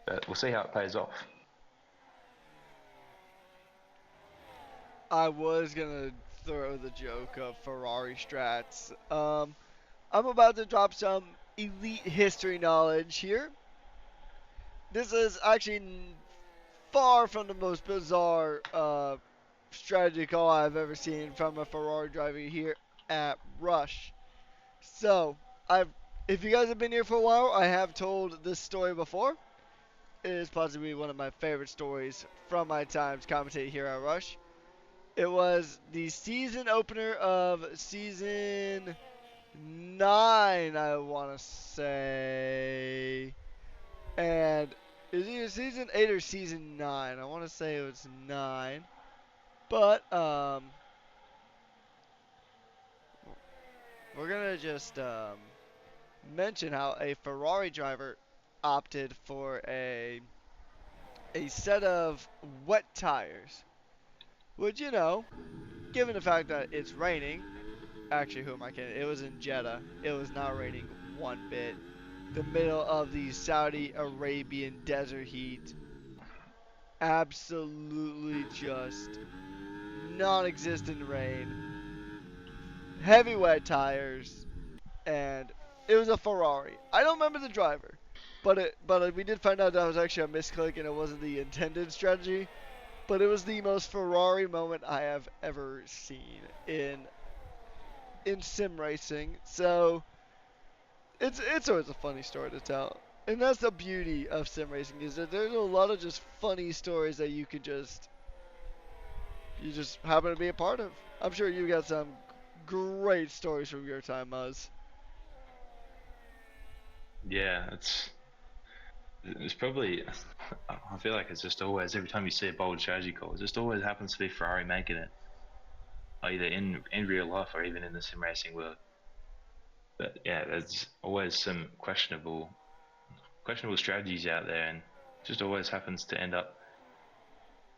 But we'll see how it pays off. I was gonna throw the joke of Ferrari strats. I'm about to drop some elite history knowledge here. This is actually far from the most bizarre strategy call I've ever seen from a Ferrari driver here at Rush. So, if you guys have been here for a while, I have told this story before. It is possibly one of my favorite stories from my times commentating here at Rush. It was the season opener of season 9, I want to say. And it was either season 8 or season 9. I want to say it was 9. But, we're going to just mention how a Ferrari driver opted for a set of wet tires. Which, given the fact that it's raining, actually, who am I kidding? It was in Jeddah. It was not raining one bit. The middle of the Saudi Arabian desert heat. Absolutely just non-existent rain. Heavy wet tires. And it was a Ferrari. I don't remember the driver. But we did find out that was actually a misclick and it wasn't the intended strategy. But it was the most Ferrari moment I have ever seen in sim racing. So it's always a funny story to tell. And that's the beauty of sim racing, is that there's a lot of just funny stories that you just happen to be a part of. I'm sure you got some great stories from your time, Muzz. Yeah, it's probably. I feel like it's just always, every time you see a bold strategy call, it just always happens to be Ferrari making it, either in real life or even in the sim racing world. But yeah, there's always some questionable strategies out there, and it just always happens to end up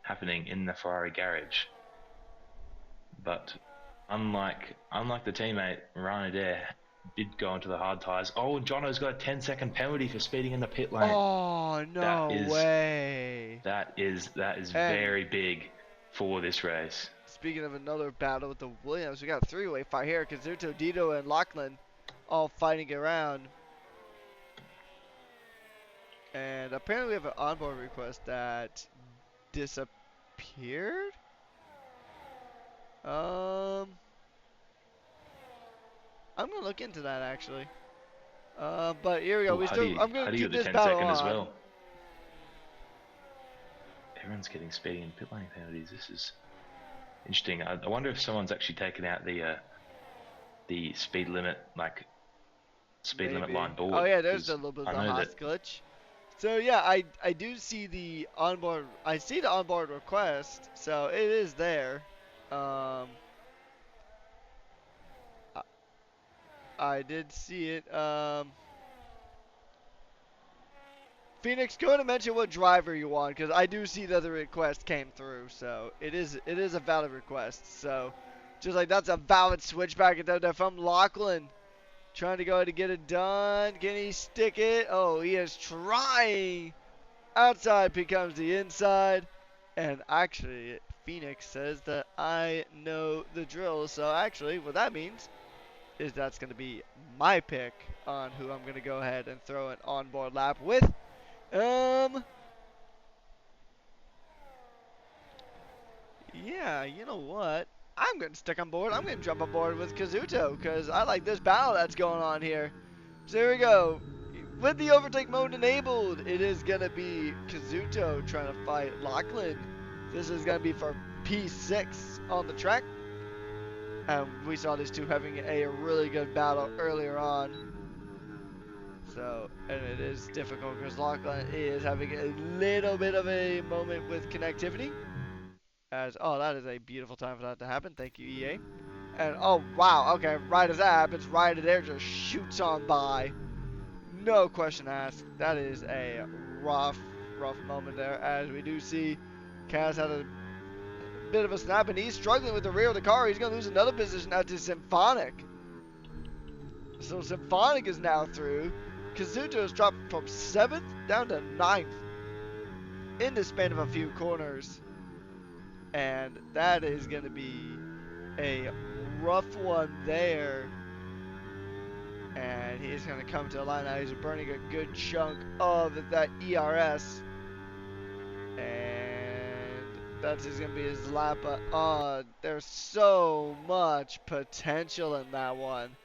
happening in the Ferrari garage. But unlike the teammate Ryan Adair did go into the hard tyres. Oh, Jono's got a 10-second penalty for speeding in the pit lane. Oh, That no is way. that is And very big for this race. speaking of another battle with the Williams, we got a three-way fight here. Kazuto, Dito, and Lachlan all fighting around. And apparently we have an onboard request that disappeared? I'm gonna look into that actually. But here we go. Ooh, I'm gonna how do you keep get the this 10 battle second as on. well? Everyone's getting speeding and pit lane penalties. This is interesting. I wonder if someone's actually taken out the speed limit, like speed limit Maybe. line board. Oh yeah, there's a 'Cause little bit of I the know that. Haas glitch. So yeah, I do see the onboard. I see the onboard request, so it is there. Um, I, I did see it. Phoenix, go ahead and mention what driver you want, because I do see that the request came through, so it is a valid request. So, just like that's a valid switchback at there from Lachlan, trying to go ahead and get it done. Can he stick it? Oh, he is trying. Outside becomes the inside, and actually, Phoenix says that I know the drill. So actually, what that means is that's going to be my pick on who I'm going to go ahead and throw an onboard lap with. Um, Yeah, you know what? I'm going to stick on board. I'm going to jump on board with Kazuto because I like this battle that's going on here. So here we go. With the overtake mode enabled, it is going to be Kazuto trying to fight Lachlan. This is going to be for P6 on the track. And we saw these two having a really good battle earlier on. So, and it is difficult because Lachlan is having a little bit of a moment with connectivity. As, oh, that is a beautiful time for that to happen. Thank you, EA. And, oh, wow, okay, right as that happens, Ryder there just shoots on by. No question asked. That is a rough, rough moment there. As we do see, Kaz had a bit of a snap, and he's struggling with the rear of the car. He's going to lose another position out to Symphonic. So Symphonic is now through. Kazuto has dropped from 7th down to 9th in the span of a few corners. And that is going to be a rough one there. And he's going to come to the line now. He's burning a good chunk of that ERS. And that's just going to be his lap. There's so much potential in that one.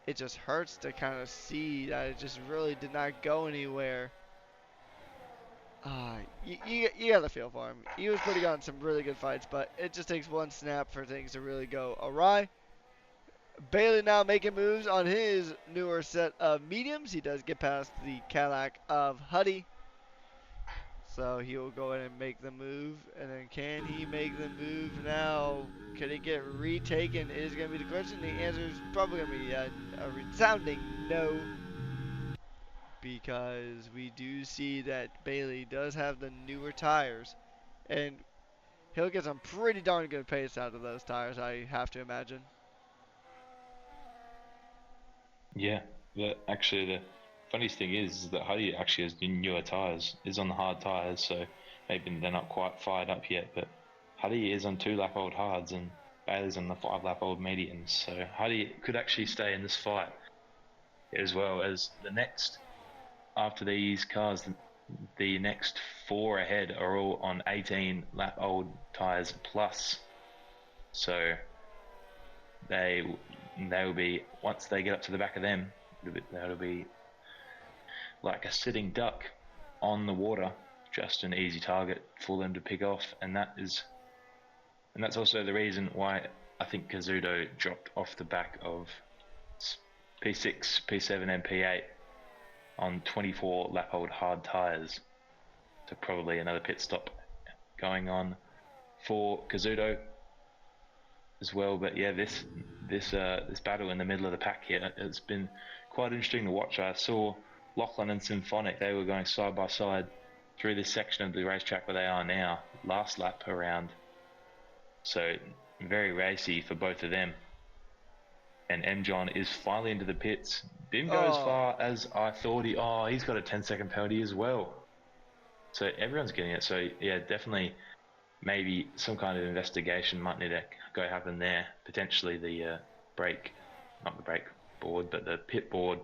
It just hurts to kind of see that it just really did not go anywhere. You got to feel for him. He was putting on some really good fights, but it just takes one snap for things to really go awry. Bailey now making moves on his newer set of mediums. He does get past the Cadillac of Huddy. So he will go ahead and make the move. And then can he make the move now? Could it get retaken is going to be the question. The answer is probably going to be a resounding no. Because we do see that Bailey does have the newer tires. And he'll get some pretty darn good pace out of those tires, I have to imagine. Yeah, but actually the funniest thing is that Huddy actually has newer tyres, is on the hard tyres, so maybe they're not quite fired up yet, but Huddy is on 2-lap-old hards and Bailey's on the 5-lap-old mediums, so Huddy could actually stay in this fight, as well as the next, after these cars, the next 4 ahead are all on 18-lap-old tyres plus, so they will be, once they get up to the back of them, that'll be like a sitting duck on the water, just an easy target for them to pick off, and that's also the reason why I think Kazuto dropped off the back of P6, P7 and P8 on 24 lap-old hard tyres. So probably another pit stop going on for Kazuto as well. But yeah, this battle in the middle of the pack here, it's been quite interesting to watch. I saw Lachlan and Symphonic, they were going side by side through this section of the racetrack where they are now, last lap around. So very racy for both of them. And M. John is finally into the pits. Didn't go as far as I thought. He's got a 10-second penalty as well. So everyone's getting it. So yeah, definitely maybe some kind of investigation might need to go happen there. Potentially the not the brake board, but the pit board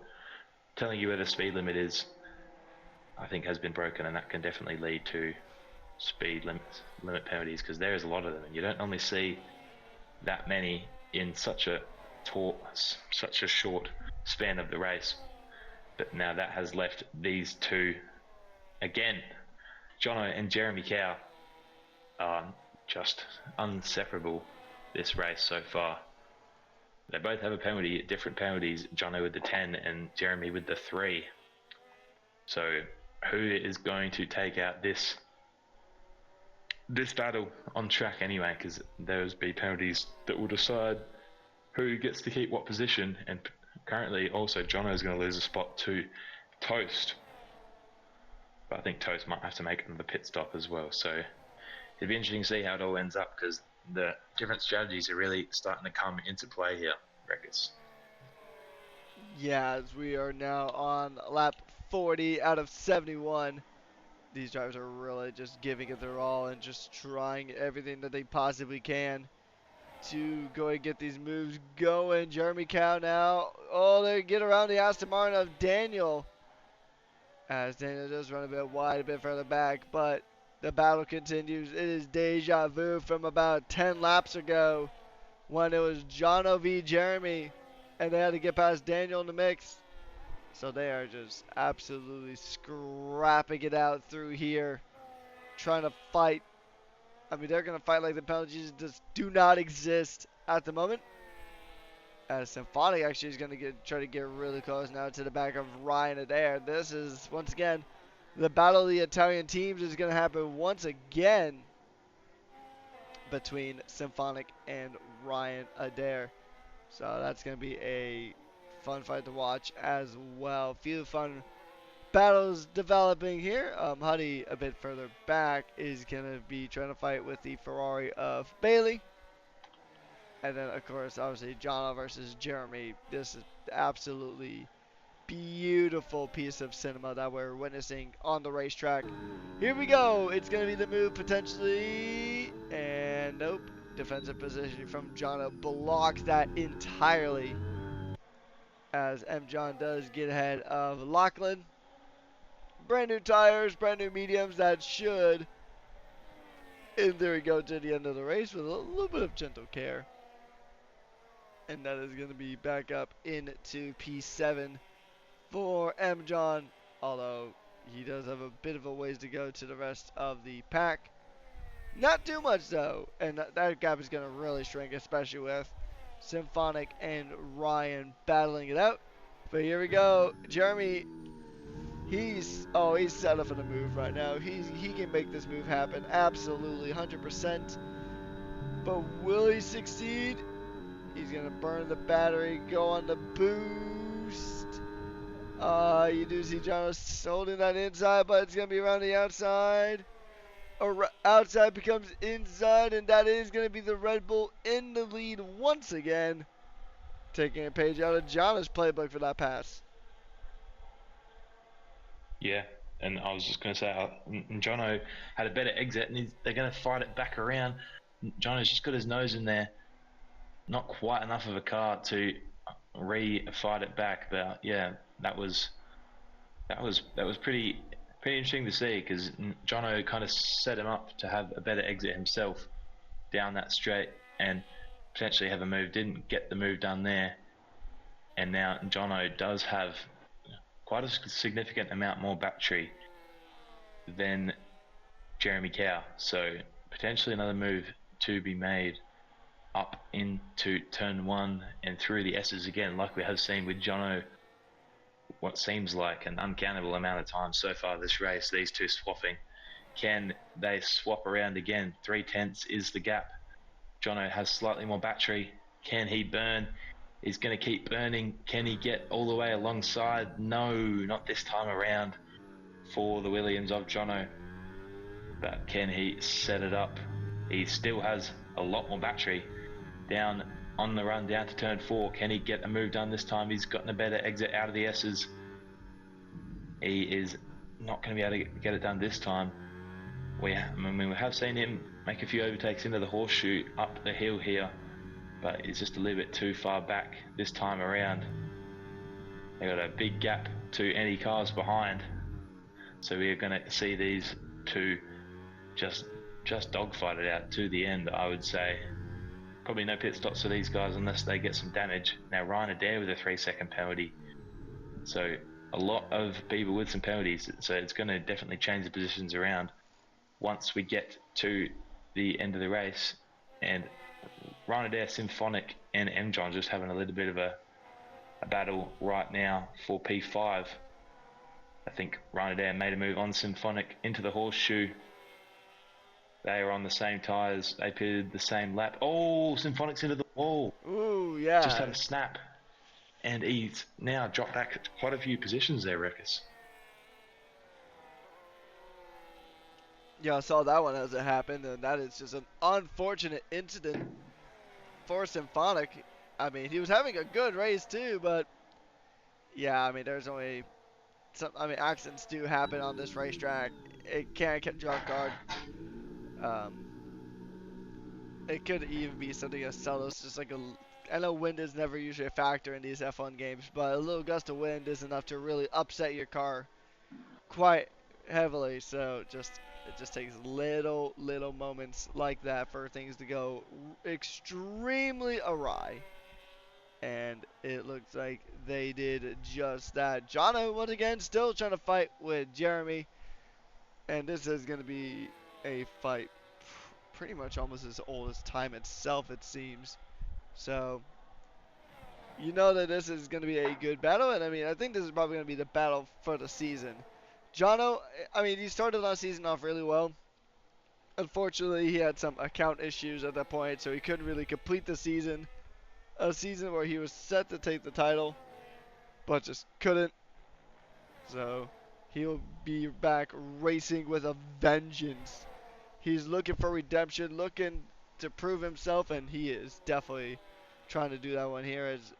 telling you where the speed limit is, I think has been broken, and that can definitely lead to speed limit penalties, because there is a lot of them, and you don't normally see that many in such a short span of the race. But now that has left these two again. Jono and Jeremy Cow are just inseparable this race so far. They both have a penalty, different penalties, Jono with the 10 and Jeremy with the 3. So who is going to take out this battle on track anyway, because those be penalties that will decide who gets to keep what position, and currently also Jono is going to lose a spot to Toast. But I think Toast might have to make another pit stop as well, so it'd be interesting to see how it all ends up, because the different strategies are really starting to come into play here, Records. Yeah, as we are now on lap 40 out of 71. These drivers are really just giving it their all and just trying everything that they possibly can to go and get these moves going. Jeremy Cow now. Oh, they get around the Aston Martin of Daniel. As Daniel does run a bit wide, a bit further back, but The battle continues. It is deja vu from about 10 laps ago when it was Jono v Jeremy and they had to get past Daniel in the mix. So they are just absolutely scrapping it out through here, trying to fight. I mean, they're going to fight like the penalties just do not exist at the moment. Symphonic actually is going to try to get really close now to the back of Ryan Adair. This is, once again, the battle of the Italian teams is going to happen once again between Symphonic and Ryan Adair. So that's going to be a fun fight to watch as well. Few fun battles developing here. Huddy, a bit further back, is going to be trying to fight with the Ferrari of Bailey. And then, of course, obviously, Jono versus Jeremy. This is absolutely beautiful piece of cinema that we're witnessing on the racetrack. Here we go. It's going to be the move potentially. And nope. Defensive position from Jono blocks that entirely. As M. John does get ahead of Lachlan. Brand new tires, brand new mediums that should, in theory, go to the end of the race with a little bit of gentle care. And that is going to be back up into P7 for M. John, although he does have a bit of a ways to go to the rest of the pack. Not too much though, and that gap is going to really shrink, especially with Symphonic and Ryan battling it out. But here we go, Jeremy. He's set up for the move right now. He can make this move happen, absolutely, 100%. But will he succeed? He's gonna burn the battery, go on the boost. You do see John holding that inside, but it's gonna be around the outside. Outside becomes inside, and that is gonna be the Red Bull in the lead once again, taking a page out of John's playbook for that pass. Yeah, and I was just going to say, Jono had a better exit, and they're going to fight it back around. Jono's just got his nose in there. Not quite enough of a car to re-fight it back, but yeah, that was pretty interesting to see, because Jono kind of set him up to have a better exit himself down that straight and potentially have a move. Didn't get the move done there, and now Jono does have quite a significant amount more battery than Jeremy Cow, so potentially another move to be made up into turn 1 and through the S's again, like we have seen with Jono what seems like an uncountable amount of time so far this race, these two swapping. Can they swap around again? 3/10 is the gap. Jono has slightly more battery. Can he burn? He's going to keep burning. Can he get all the way alongside? No, not this time around for the Williams of Jono. But can he set it up? He still has a lot more battery. Down on the run down to turn 4. Can he get a move done this time? He's gotten a better exit out of the S's. He is not going to be able to get it done this time. We have seen him make a few overtakes into the horseshoe up the hill here, but it's just a little bit too far back this time around. They got a big gap to any cars behind, so we are going to see these two just dogfight it out to the end, I would say. Probably no pit stops for these guys unless they get some damage. Now Ryan Adair with a 3-second penalty, so a lot of people with some penalties, so it's going to definitely change the positions around once we get to the end of the race. And Ryan Adair, Symphonic and M. John just having a little bit of a battle right now for P5. I think Ryan Adair made a move on Symphonic into the horseshoe. They are on the same tyres. They pitted the same lap. Oh, Symphonic's into the wall. Ooh, yeah. Just had a snap. And he's now dropped back quite a few positions there, Ruckus. Yeah, I saw that one as it happened, and that is just an unfortunate incident for Symphonic. I mean, he was having a good race too, but yeah, I mean, there's only some. I mean, accidents do happen on this racetrack. It can't get drunk guard. It could even be something as subtle as just like I know wind is never usually a factor in these F1 games, but a little gust of wind is enough to really upset your car quite heavily. So just It just takes little moments like that for things to go extremely awry. And it looks like they did just that. Jono, once again, still trying to fight with Jeremy. And this is going to be a fight pretty much almost as old as time itself, it seems. So, you know that this is going to be a good battle. And I mean, I think this is probably going to be the battle for the season. Jono, I mean, he started last season off really well. Unfortunately, he had some account issues at that point, so he couldn't really complete the season. A season where he was set to take the title, but just couldn't. So he'll be back racing with a vengeance. He's looking for redemption, looking to prove himself, and he is definitely trying to do that one here. As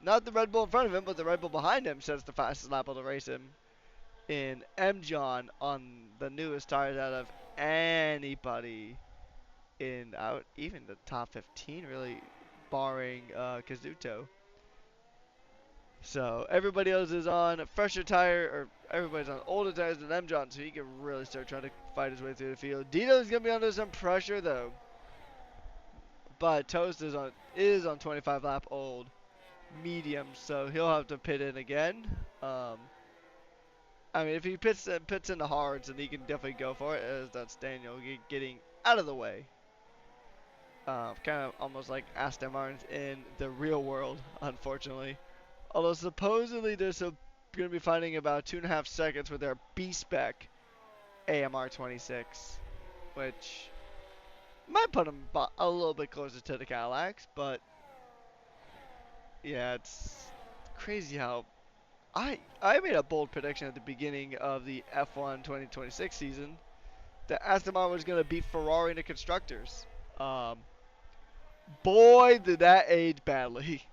not the Red Bull in front of him, but the Red Bull behind him sets the fastest lap of the race in M. John on the newest tires out of anybody in out even the top 15, really, barring Kazuto. So everybody else is on a fresher tire, or everybody's on older tires than M. John, so he can really start trying to fight his way through the field. Dito's gonna be under some pressure though, but Toast is on 25 lap old medium, so he'll have to pit in again. I mean, if he pits in the hards, then he can definitely go for it. As that's Daniel getting out of the way. Kind of almost like Aston Martin's in the real world, unfortunately. Although supposedly they're going to be finding about 2.5 seconds with their B-Spec AMR 26, which might put them a little bit closer to the Cadillacs, but yeah, it's crazy how I made a bold prediction at the beginning of the F1 2026 season that Aston Martin was going to beat Ferrari in the constructors. Um, Boy, did that age badly.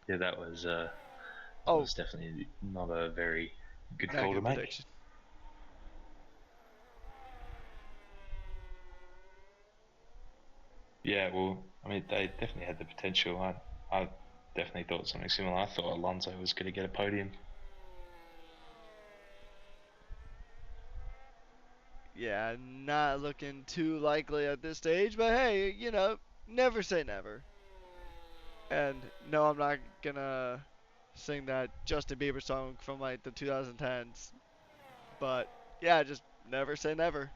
Yeah, that was Oh, definitely not a very good not a call to good make. prediction. Yeah, well, I mean, they definitely had the potential. I definitely thought something similar. I thought Alonso was going to get a podium. Yeah, not looking too likely at this stage, but hey, never say never. And no, I'm not gonna sing that Justin Bieber song from like the 2010s, but yeah, just never say never.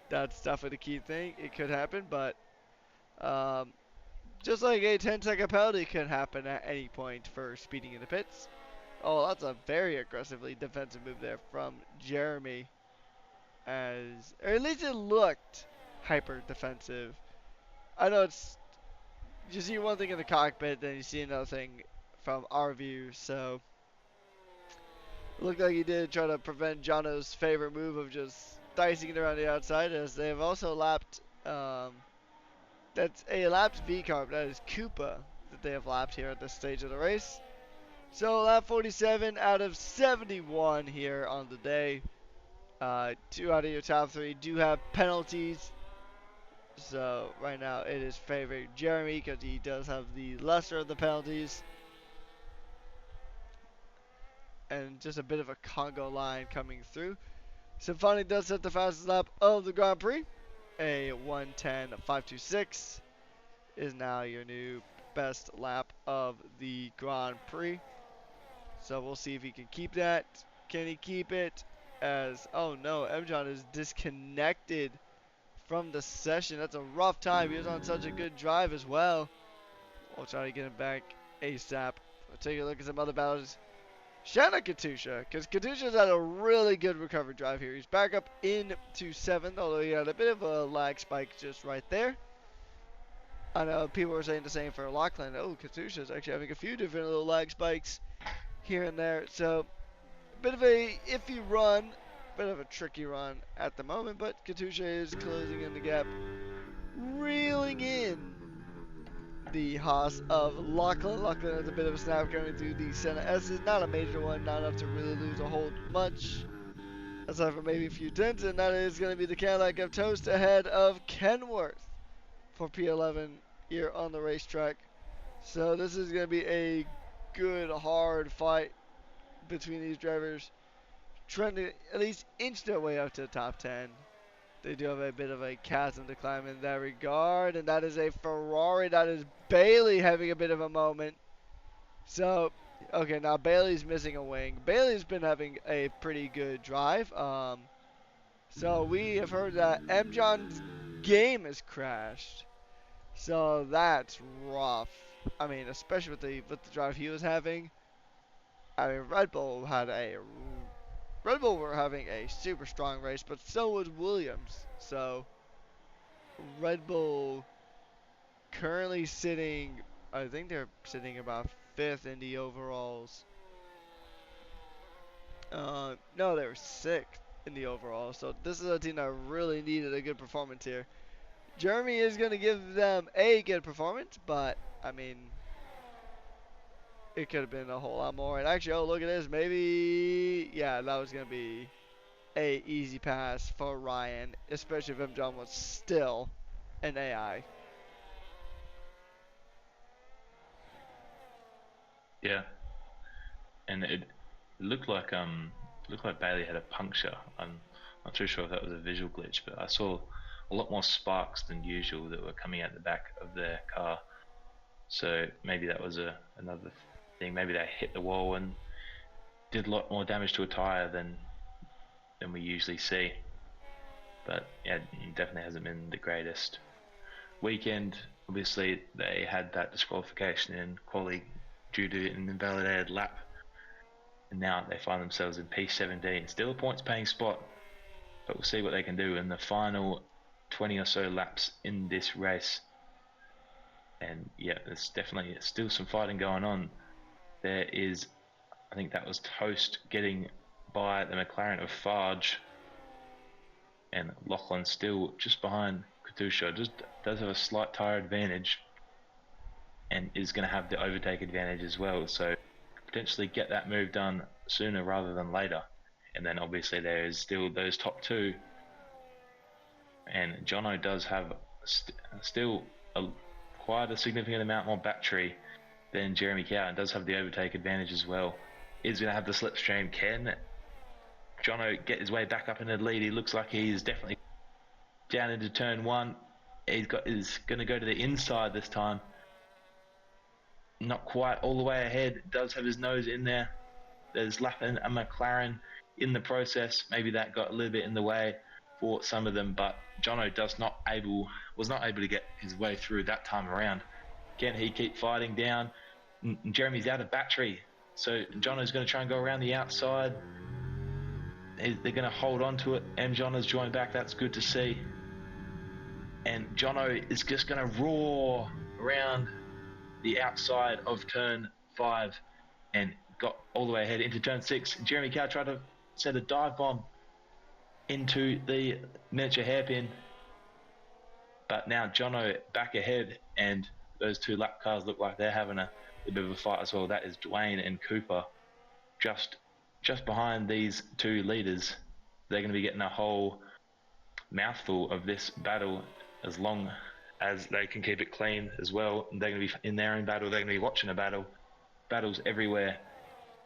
That's definitely the key thing. It could happen, but um, just like a 10-second penalty could happen at any point for speeding in the pits. Oh, that's a very aggressively defensive move there from Jeremy, or at least it looked hyper defensive. I know you see one thing in the cockpit, then you see another thing from our view. So it looked like he did try to prevent Jono's favorite move of just dicing it around the outside, as they have also lapped. That's a lapped V carb. That is Koopa that they have lapped here at this stage of the race. So lap 47 out of 71 here on the day. 2 out of your top 3 do have penalties. So right now it is favoring Jeremy because he does have the lesser of the penalties. And just a bit of a Congo line coming through. Symphony does set the fastest lap of the Grand Prix. A 1:10.526 is now your new best lap of the Grand Prix. So we'll see if he can keep that. Can he keep it? As, oh no, John is disconnected from the session. That's a rough time. He was on such a good drive as well. We'll try to get him back ASAP. We'll take a look at some other battles. Shout out Katusha, because Katusha's had a really good recovery drive here. He's back up into 7th, although he had a bit of a lag spike just right there. I know people were saying the same for Lachlan. Oh, Katusha's actually having a few different little lag spikes here and there. So, a bit of a iffy run, bit of a tricky run at the moment, but Katusha is closing in the gap, reeling in the Haas of Lachlan. Lachlan has a bit of a snap going through the center S's. Not a major one, not enough to really lose a whole much, aside from maybe a few tenths, and that is going to be the Cadillac of Toast ahead of Kenworth for P11 here on the racetrack. So this is going to be a good, hard fight between these drivers, trying to at least inch their way up to the top 10. They do have a bit of a chasm to climb in that regard, and that is a Ferrari. That is Bailey having a bit of a moment. So, okay, now Bailey's missing a wing. Bailey's been having a pretty good drive. So we have heard that M. John's game has crashed. So that's rough. I mean, especially with the drive he was having. I mean, Red Bull were having a super strong race, but so was Williams. So Red Bull currently sitting, I think they're sitting about fifth in the overalls. No, they were sixth in the overall. So this is a team that really needed a good performance here. Jeremy is going to give them a good performance, but I mean, it could have been a whole lot more. And actually, oh look at this, maybe yeah, that was going to be a easy pass for Ryan, especially if M. John was still an AI. Yeah, and it looked like Bailey had a puncture. I'm not too sure if that was a visual glitch, but I saw a lot more sparks than usual that were coming out the back of their car. So maybe that was another thing. Maybe they hit the wall and did a lot more damage to a tire than we usually see. But yeah, it definitely hasn't been the greatest weekend. Obviously, they had that disqualification in quali due to an invalidated lap, and now they find themselves in P17, still a points paying spot, but we'll see what they can do in the final 20 or so laps in this race. And yeah, there's definitely still some fighting going on. There is, I think that was Toast getting by the McLaren of Farge, and Lachlan still just behind Katusha, just does have a slight tyre advantage and is going to have the overtake advantage as well, so potentially get that move done sooner rather than later. And then obviously there is still those top two, and Jono does have still quite a significant amount more battery than Jeremy Cow, and does have the overtake advantage as well. Is going to have the slipstream. Can Jono get his way back up into the lead? He looks like he's definitely down into turn one. Is going to go to the inside this time. Not quite all the way ahead. Does have his nose in there. There's lapping a McLaren in the process. Maybe that got a little bit in the way for some of them, but Jono was not able to get his way through that time around. Can he keep fighting down? Jeremy's out of battery, so Jono's going to try and go around the outside. They're going to hold on to it. M. Jono's joined back. That's good to see. And Jono is just going to roar around the outside of turn 5 and got all the way ahead into turn 6. Jeremy Cow tried to set a dive bomb into the miniature hairpin, but now Jono back ahead, and those two lap cars look like they're having a bit of a fight as well. That is Dwayne and Cooper just behind these two leaders. They're going to be getting a whole mouthful of this battle as long as they can keep it clean as well. They're going to be in their own battle. They're going to be watching a battle. Battles everywhere.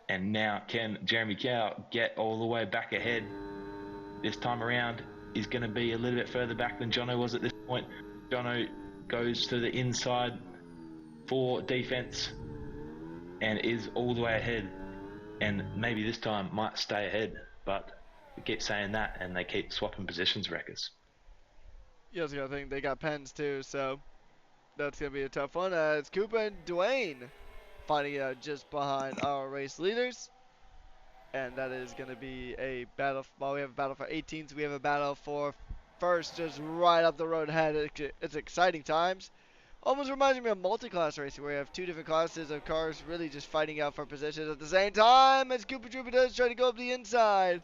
And now can Jeremy Cow get all the way back ahead? This time around, he's going to be a little bit further back than Jono was at this point. Jono goes to the inside for defense and is all the way ahead. And maybe this time might stay ahead, but we keep saying that and they keep swapping positions, Wreckers. Yes, I think they got pens too, so that's going to be a tough one. It's Cooper and Dwayne fighting out just behind our race leaders. And that is going to be a battle. Well, we have a battle for 18s. We have a battle for first, just right up the road ahead. It's exciting times. Almost reminds me of multi-class racing, where you have two different classes of cars really just fighting out for positions at the same time. As Cooper Trooper does try to go up the inside.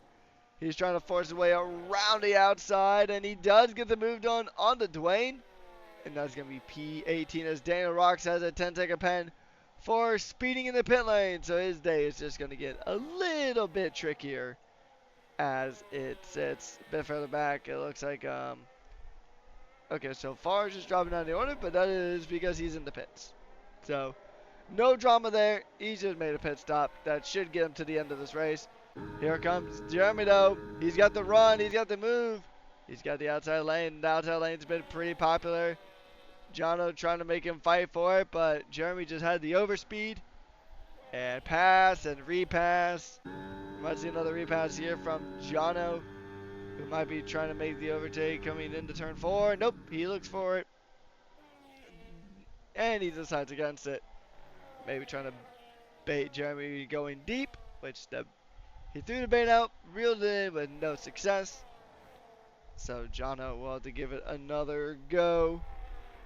He's trying to force his way around the outside, and he does get the move done onto Dwayne. And that's going to be P18 as Daniel Rocks has a 10-second pen for speeding in the pit lane. So his day is just going to get a little bit trickier as it sits a bit further back. It looks like, okay, so far just dropping down the order, but that is because he's in the pits. So no drama there. He just made a pit stop. That should get him to the end of this race. Here comes Jeremy though. He's got the run. He's got the move. He's got the outside lane. The outside lane's been pretty popular. Jono trying to make him fight for it, but Jeremy just had the overspeed. And pass and repass. We might see another repass here from Jono, who might be trying to make the overtake coming into turn 4. Nope, he looks for it. And he decides against it. Maybe trying to bait Jeremy going deep, which he threw the bait out, reeled it in with no success. So Jono will have to give it another go.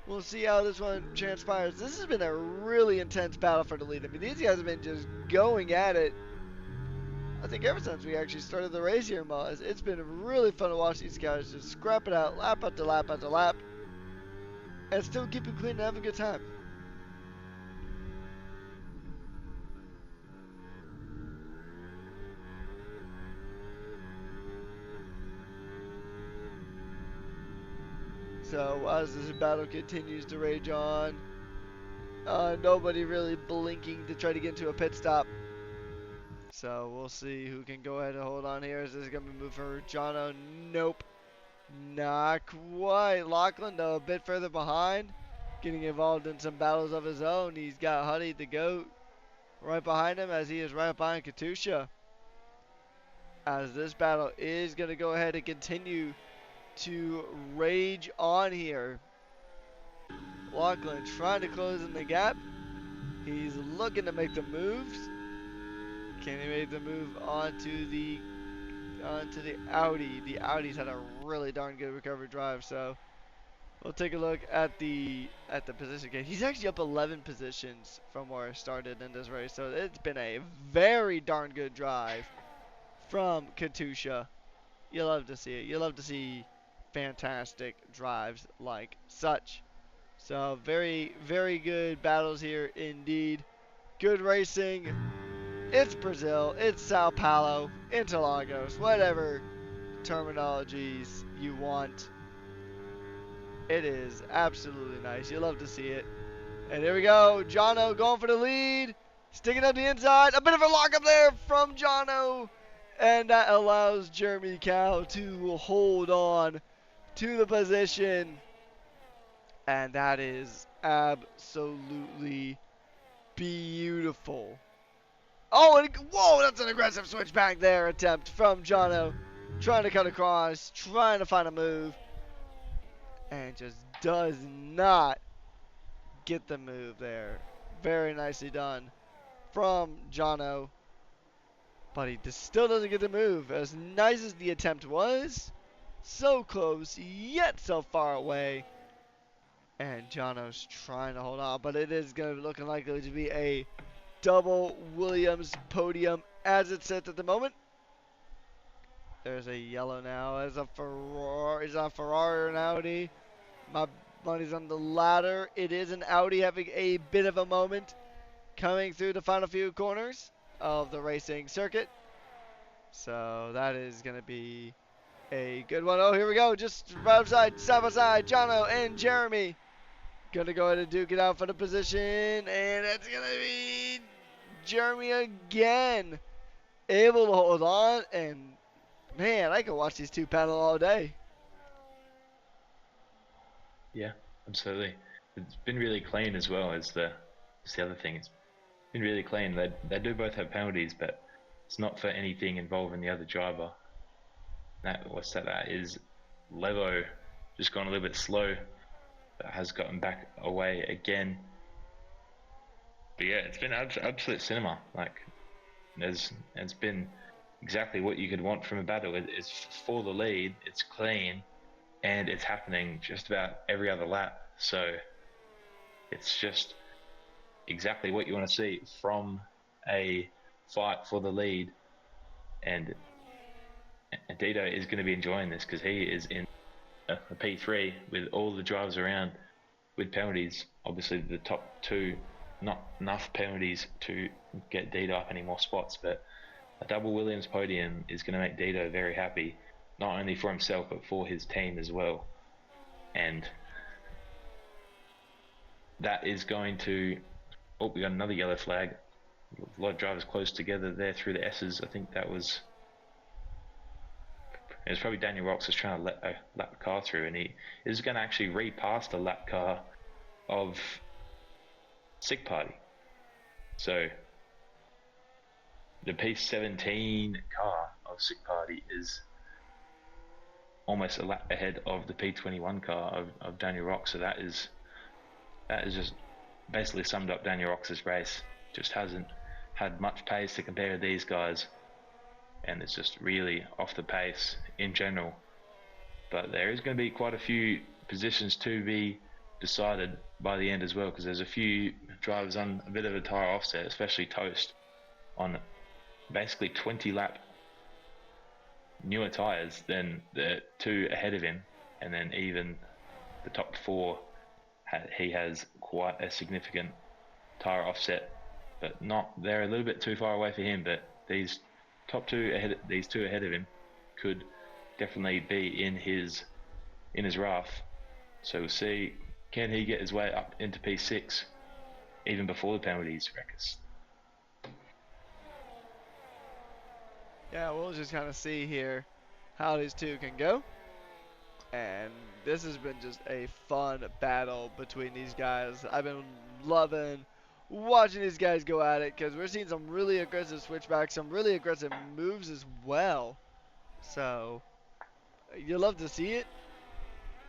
We'll see how this one transpires. This has been a really intense battle for the lead. I mean, these guys have been just going at it. I think ever since we actually started the race here in Moz, it's been really fun to watch these guys just scrap it out, lap after lap after lap, and still keep it clean and have a good time. So as this battle continues to rage on, nobody really blinking to try to get into a pit stop. So we'll see who can go ahead and hold on here. Is this going to be move for Jono? Nope. Not quite. Lachlan, though, a bit further behind. Getting involved in some battles of his own. He's got Huddy the Goat right behind him as he is right behind Katusha. As this battle is going to go ahead and continue to rage on here. Lachlan trying to close in the gap. He's looking to make the moves. Can he make the move onto the Audi? The Audi's had a really darn good recovery drive, so we'll take a look at the position gain. He's actually up 11 positions from where I started in this race, so it's been a very darn good drive from Katusha. You love to see it. You love to see fantastic drives like such. So very, very good battles here indeed. Good racing. It's Brazil. It's Sao Paulo. Interlagos. Whatever terminologies you want. It is absolutely nice. You love to see it. And here we go. Jono going for the lead. Sticking up the inside. A bit of a lock up there from Jono. And that allows Jeremy Cow to hold on to the position. And that is absolutely beautiful. Oh, and whoa, that's an aggressive switchback there attempt from Jono. Trying to cut across, trying to find a move. And just does not get the move there. Very nicely done from Jono. But he still doesn't get the move. As nice as the attempt was, so close, yet so far away. And Jono's trying to hold on, but it is going to be looking likely to be a double Williams podium as it sits at the moment. There's a yellow now as a Ferrari. Is a Ferrari or an Audi? My money's on the latter. It is an Audi having a bit of a moment coming through the final few corners of the racing circuit. So that is going to be a good one. Oh, here we go. Just right outside, side by side, Jono and Jeremy. Gonna go ahead and duke it out for the position. And it's going to be Jeremy again. Able to hold on. And, man, I could watch these two paddle all day. Yeah, absolutely. It's been really clean as well. It's the other thing. It's been really clean. They do both have penalties, but it's not for anything involving the other driver. What's that? Is Levo just gone a little bit slow, but has gotten back away again. But yeah, it's been absolute cinema. Like, it's been exactly what you could want from a battle. It's for the lead. It's clean. And it's happening just about every other lap. So it's just exactly what you want to see from a fight for the lead. And Dito is going to be enjoying this because he is in a P3 with all the drivers around with penalties. Obviously, the top two, not enough penalties to get Dito up any more spots, but a double Williams podium is going to make Dito very happy. Not only for himself, but for his team as well. And that is going to... Oh, we got another yellow flag. a lot of drivers close together there through the S's. I think it was probably Daniel Rocks was trying to let a lap car through, and he is going to actually repass the lap car of Sick Party. So the P17 car of Sick Party is almost a lap ahead of the P21 car of Daniel Rocks. So that is just basically summed up Daniel Rocks' race. Just hasn't had much pace to compare to these guys, and it's just really off the pace in general. But there is going to be quite a few positions to be decided by the end as well, because there's a few drivers on a bit of a tyre offset, especially Toast, on basically 20 lap newer tyres than the two ahead of him, and then even the top four, he has quite a significant tyre offset, but they're a little bit too far away for him. But these two ahead of him could definitely be in his RAF. So we'll see, can he get his way up into P6 even before the penalties, Rekus? Yeah, we'll just kind of see here how these two can go. And this has been just a fun battle between these guys. I've been loving watching these guys go at it, because we're seeing some really aggressive switchbacks, some really aggressive moves as well. So you love to see it.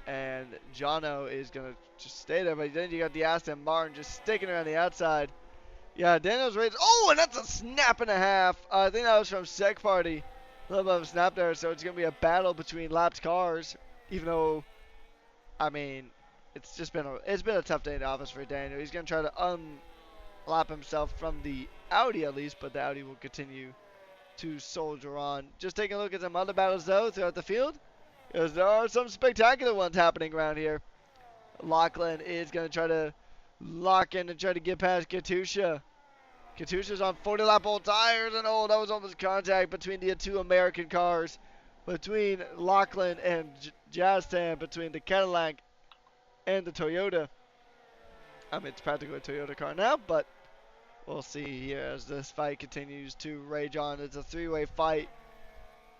And Jono is going to just stay there. But then you got the Aston Martin just sticking around the outside. Yeah, Daniel's race. Oh, and that's a snap and a half. I think that was from Sec Party. A little bit of a snap there. So it's going to be a battle between lapped cars. Even though, I mean, it's been a tough day in the office for Daniel. He's going to try to unlap himself from the Audi at least. But the Audi will continue to soldier on. Just taking a look at some other battles, though, throughout the field, because there are some spectacular ones happening around here. Lachlan is going to try to lock in and try to get past Katusha. Katusha's on 40 lap old tires, and that was almost contact between the two American cars, between Lachlan and Jazztan, between the Cadillac and the Toyota. I mean, it's practically a Toyota car now, but we'll see here as this fight continues to rage on. It's a three-way fight.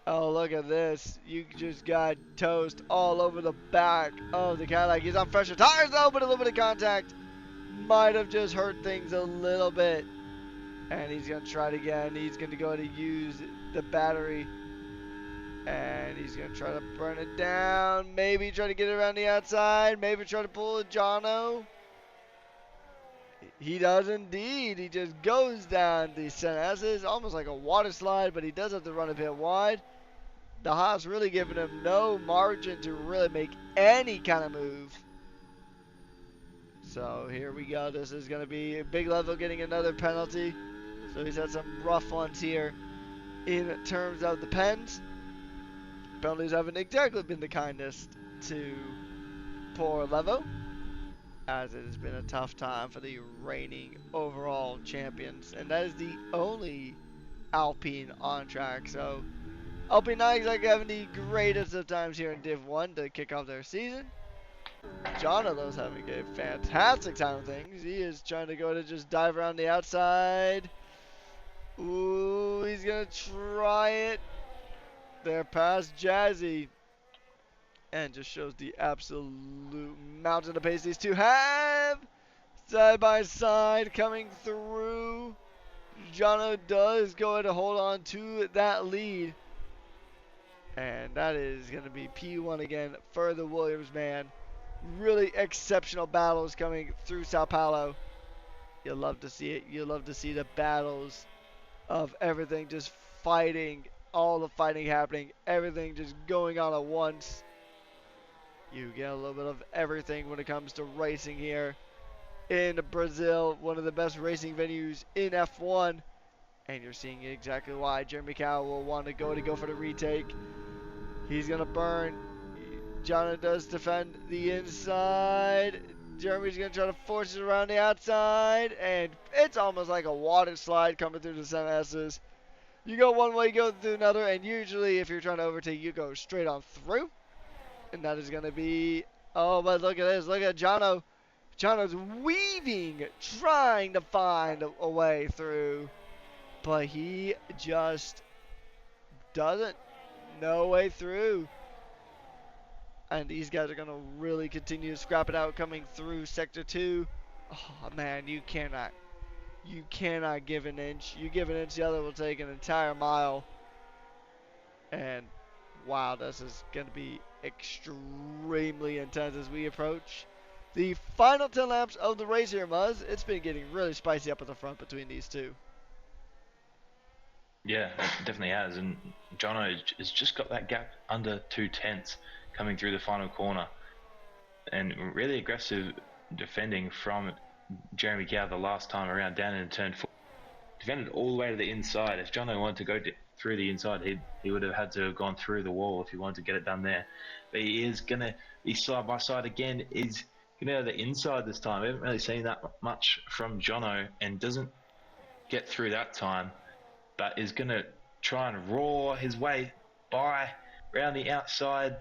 Oh, look at this. You just got Toast all over the back of the Cadillac. He's on fresher tires, though, but a little bit of contact might have just hurt things a little bit. And he's going to try it again. He's going to go to use the battery. And he's going to try to burn it down. Maybe try to get it around the outside. Maybe try to pull a Jono. He does indeed. He just goes down the center. As is almost like a water slide, but he does have to run a bit wide. The Haas really giving him no margin to really make any kind of move. So here we go. This is going to be a big level getting another penalty. So he's had some rough ones here in terms of the pens. Penalties haven't exactly been the kindest to poor Levo, as it has been a tough time for the reigning overall champions. And that is the only Alpine on track. So Alpine not exactly having the greatest of times here in Div 1 to kick off their season. Jono, though, is having a fantastic time of things. He is trying to go to just dive around the outside. Ooh, he's going to try it. They're past Jazzy. And just shows the absolute mountain of pace these two have. Side by side coming through. Jono does go ahead to hold on to that lead. And that is going to be P1 again for the Williams man. Really exceptional battles coming through Sao Paulo. You'll love to see it. You'll love to see the battles of everything just fighting, all the fighting happening, everything just going on at once. You get a little bit of everything when it comes to racing here in Brazil, one of the best racing venues in F1. And you're seeing exactly why Jeremy Cow will want to go for the retake. He's going to burn. Jono does defend the inside. Jeremy's going to try to force it around the outside. And it's almost like a water slide coming through the center S's. You go one way, you go through another. And usually if you're trying to overtake, you go straight on through. And that is going to be... Oh, but look at this. Look at Jono Jono's weaving, trying to find a way through, but he just doesn't. No way through. And these guys are going to really continue to scrap it out coming through Sector 2. Oh, man, you cannot give an inch. You give an inch, the other will take an entire mile. And wow, this is going to be extremely intense as we approach the final 10 laps of the race here, Muzz. It's been getting really spicy up at the front between these two. Yeah, it definitely has. And Jono has just got that gap under 2/10 coming through the final corner. And really aggressive defending from Jeremy Cow the last time around down in turn 4. Defended all the way to the inside. If Jono wanted to go through the inside, he would have had to have gone through the wall if he wanted to get it done there. But he is going to be side by side again. He's going to go to the inside this time. We haven't really seen that much from Jono and doesn't get through that time, but is going to try and roar his way by around the outside.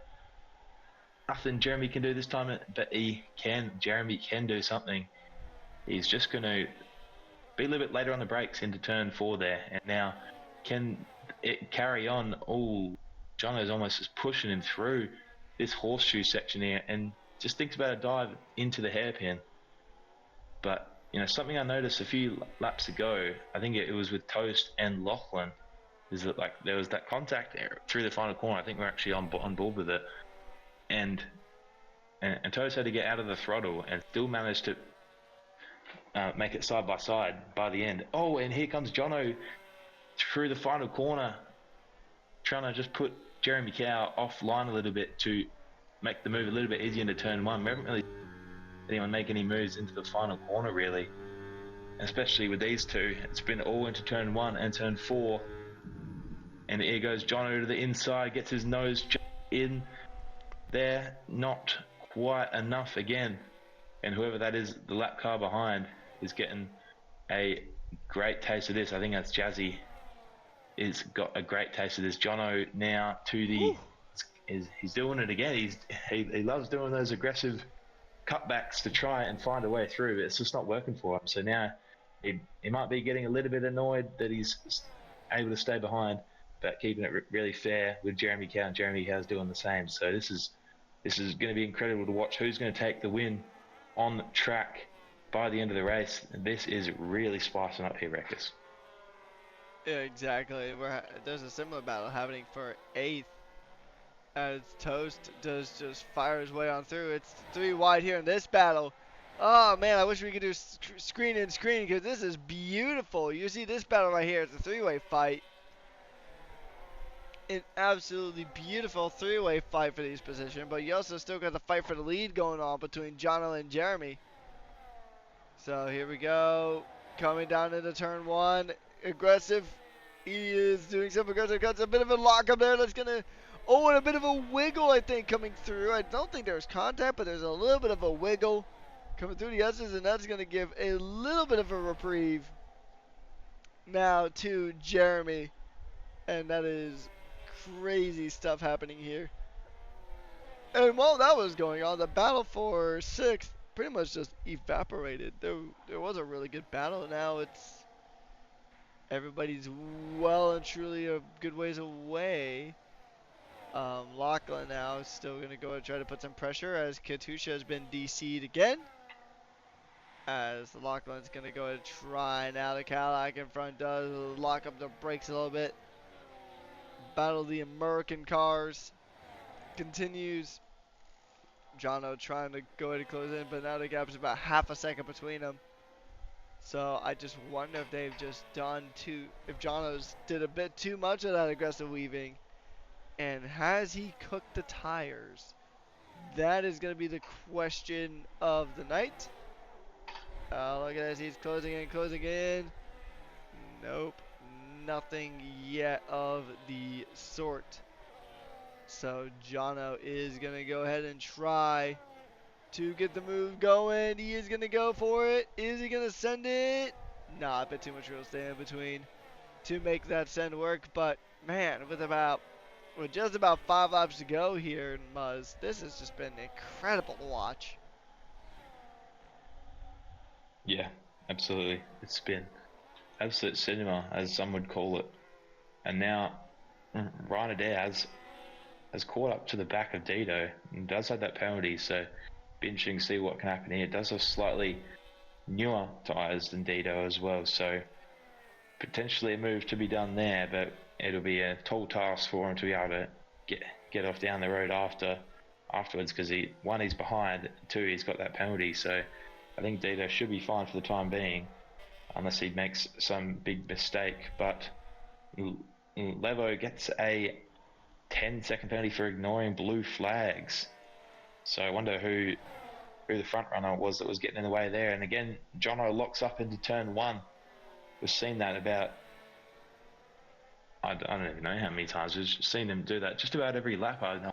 Nothing Jeremy can do this time, but Jeremy can do something. He's just going to be a little bit later on the brakes into turn 4 there, and now can it carry on? Oh, Jono's almost just pushing him through this horseshoe section here, and just thinks about a dive into the hairpin. But something I noticed a few laps ago, I think it was with Toast and Lachlan, is that there was that contact through the final corner. I think we're actually on board with it, and Toast had to get out of the throttle and still managed to make it side by side by the end. Oh, and here comes Jono through the final corner, trying to just put Jeremy Cow offline a little bit to make the move a little bit easier into turn 1. We haven't really seen anyone make any moves into the final corner really, especially with these two. It's been all into turn 1 and turn 4, and here goes Jono to the inside, gets his nose in there, not quite enough again, and whoever that is, the lap car behind, is getting a great taste of this. I think that's Jazzy. Is got a great taste of this. Jono now to the he's doing it again. He loves doing those aggressive cutbacks to try and find a way through, but it's just not working for him. So now he might be getting a little bit annoyed that he's able to stay behind, but keeping it really fair with Jeremy Cow, and Jeremy Cow's doing the same. So this is going to be incredible to watch. Who's going to take the win on track by the end of the race? This is really spicing up here, Rekus. Yeah, exactly. There's a similar battle happening for 8th as Toast does just fire his way on through. It's 3 wide here in this battle. Oh man, I wish we could do screen and screen because this is beautiful. You see this battle right here. It's a 3-way fight. An absolutely beautiful 3-way fight for these positions, but you also still got the fight for the lead going on between Jono and Jeremy. So here we go, coming down into turn 1, aggressive. He is doing some aggressive cuts, a bit of a lock up there. That's gonna, and a bit of a wiggle I think coming through. I don't think there's contact, but there's a little bit of a wiggle coming through the S's, and that's gonna give a little bit of a reprieve now to Jeremy, and that is crazy stuff happening here. And while that was going on, the battle for 6th pretty much just evaporated. There was a really good battle. Now it's everybody's well and truly a good ways away. Lachlan now is still going to go and try to put some pressure as Katusha has been DC'd again. As Lachlan's going to go and try now. The Cadillac in front does lock up the brakes a little bit. Battle of the American cars continues. Jono trying to go ahead and close in, but now the gap is about half a second between them. So I just wonder if they've just if Jono's did a bit too much of that aggressive weaving, and has he cooked the tires? That is going to be the question of the night. Look at this, he's closing in. Nope, nothing yet of the sort. So Jono is going to go ahead and try to get the move going. He is going to go for it. Is he going to send it? Nah, a bit too much real estate in between to make that send work. But man, with just about 5 laps to go here in Muzz, this has just been incredible to watch. Yeah, absolutely. It's been absolute cinema, as some would call it. And now Ryan Adair has caught up to the back of Dito and does have that penalty. So, be interesting to see what can happen here. It does have slightly newer tyres than Dito as well. So, potentially a move to be done there, but it'll be a tall task for him to be able to get off down the road afterwards because he's behind, two, he's got that penalty. So I think Dito should be fine for the time being, unless he makes some big mistake. But Levo gets a 10-second penalty for ignoring blue flags. So I wonder who the front runner was that was getting in the way there. And again, Jono locks up into turn one. We've seen that about, I don't even know how many times. We've seen him do that just about every lap. I know.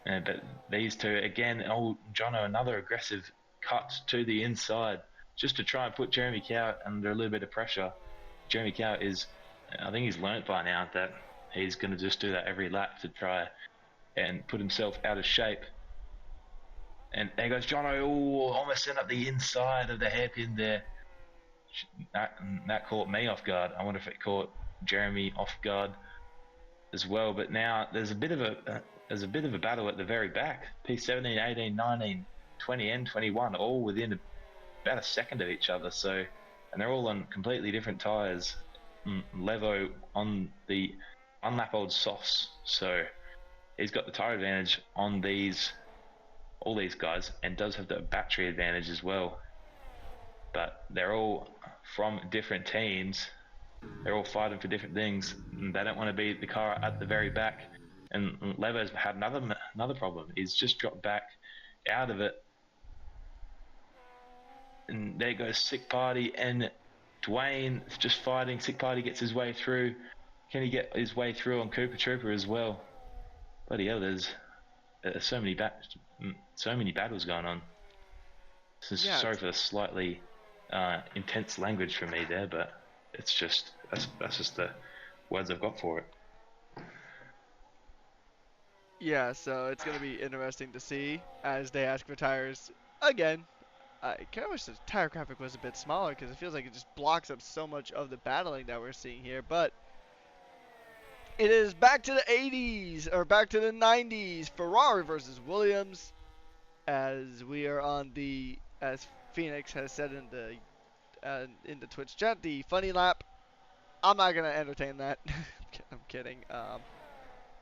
But these two, again, Jono, another aggressive cut to the inside just to try and put Jeremy Cow under a little bit of pressure. Jeremy Cow I think he's learnt by now that he's going to just do that every lap to try and put himself out of shape. And there goes Jono, almost sent up the inside of the hairpin there. That caught me off guard. I wonder if it caught Jeremy off guard as well. But now there's a bit of a battle at the very back. P17, 18, 19, 20, and 21, all within about a second of each other. So, and they're all on completely different tyres. Levo on the unlap old softs, so he's got the tyre advantage on all these guys, and does have the battery advantage as well. But they're all from different teams. They're all fighting for different things. And they don't want to be the car at the very back. And Levo's had another problem. He's just dropped back out of it. And there goes Sick Party and Dwayne just fighting. Sick Party gets his way through. Can he get his way through on Cooper Trooper as well? Bloody hell, there's so many battles going on. Sorry for the slightly intense language from me there, but it's just that's just the words I've got for it. Yeah, so it's going to be interesting to see as they ask for tires again. I kind of wish the tire graphic was a bit smaller because it feels like it just blocks up so much of the battling that we're seeing here. But it is back to the 80s, or back to the 90s, Ferrari versus Williams, as we are on as Phoenix has said in the Twitch chat, the funny lap. I'm not going to entertain that. I'm kidding.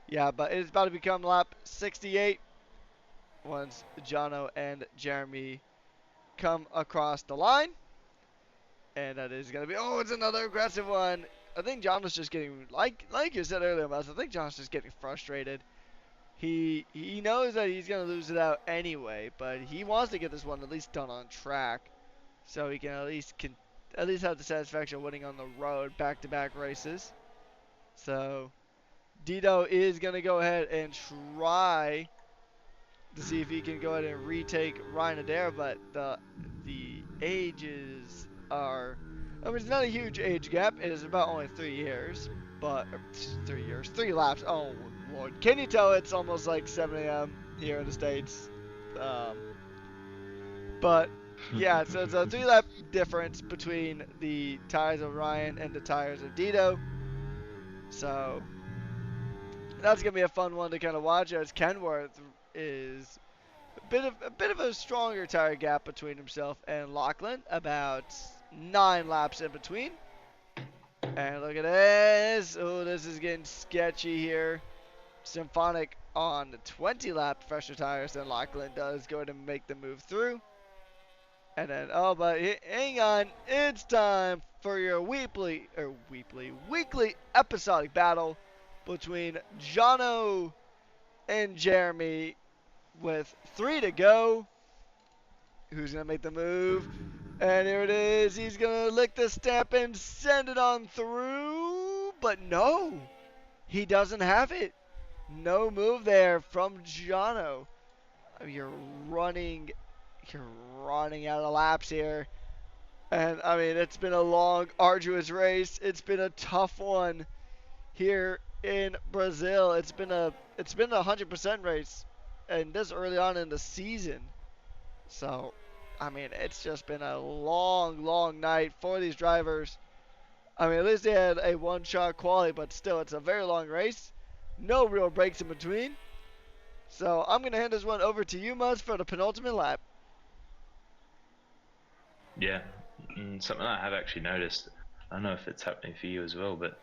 Yeah, but it's about to become lap 68 once Jono and Jeremy come across the line. And that is going to be, it's another aggressive one. I think Jono's just getting, like you said earlier, Miles, I think Jono's just getting frustrated. He knows that he's going to lose it out anyway, but he wants to get this one at least done on track. So he can at least have the satisfaction of winning on the road back-to-back races. So Dito is going to go ahead and try to see if he can go ahead and retake Ryan Adair, but the ages are, it's not a huge age gap. It is about only 3 years, but 3 laps. Oh Lord, can you tell it's almost like 7 a.m. here in the States? But yeah, so it's a 3-lap difference between the tires of Ryan and the tires of Dito. So that's gonna be a fun one to kind of watch, as Kenworth is a bit of a stronger tire gap between himself and Lachlan, about 9 laps in between. And look at this. Oh, this is getting sketchy here. Symphonic on the 20-lap fresher tires than Lachlan does go ahead and make the move through. And then, but hang on, it's time for your weekly episodic battle between Jono and Jeremy with 3 to go. Who's going to make the move? And here it is. He's going to lick the stamp and send it on through. But no, he doesn't have it. No move there from Jono. You're running out of laps here. And I mean, it's been a long, arduous race. It's been a tough one here in Brazil. It's been a 100% race, and this early on in the season. So I mean, it's just been a long, long night for these drivers. I mean, at least they had a one-shot quali, but still, it's a very long race. No real breaks in between. So I'm going to hand this one over to you, Muzz, for the penultimate lap. Yeah, something I have actually noticed. I don't know if it's happening for you as well, but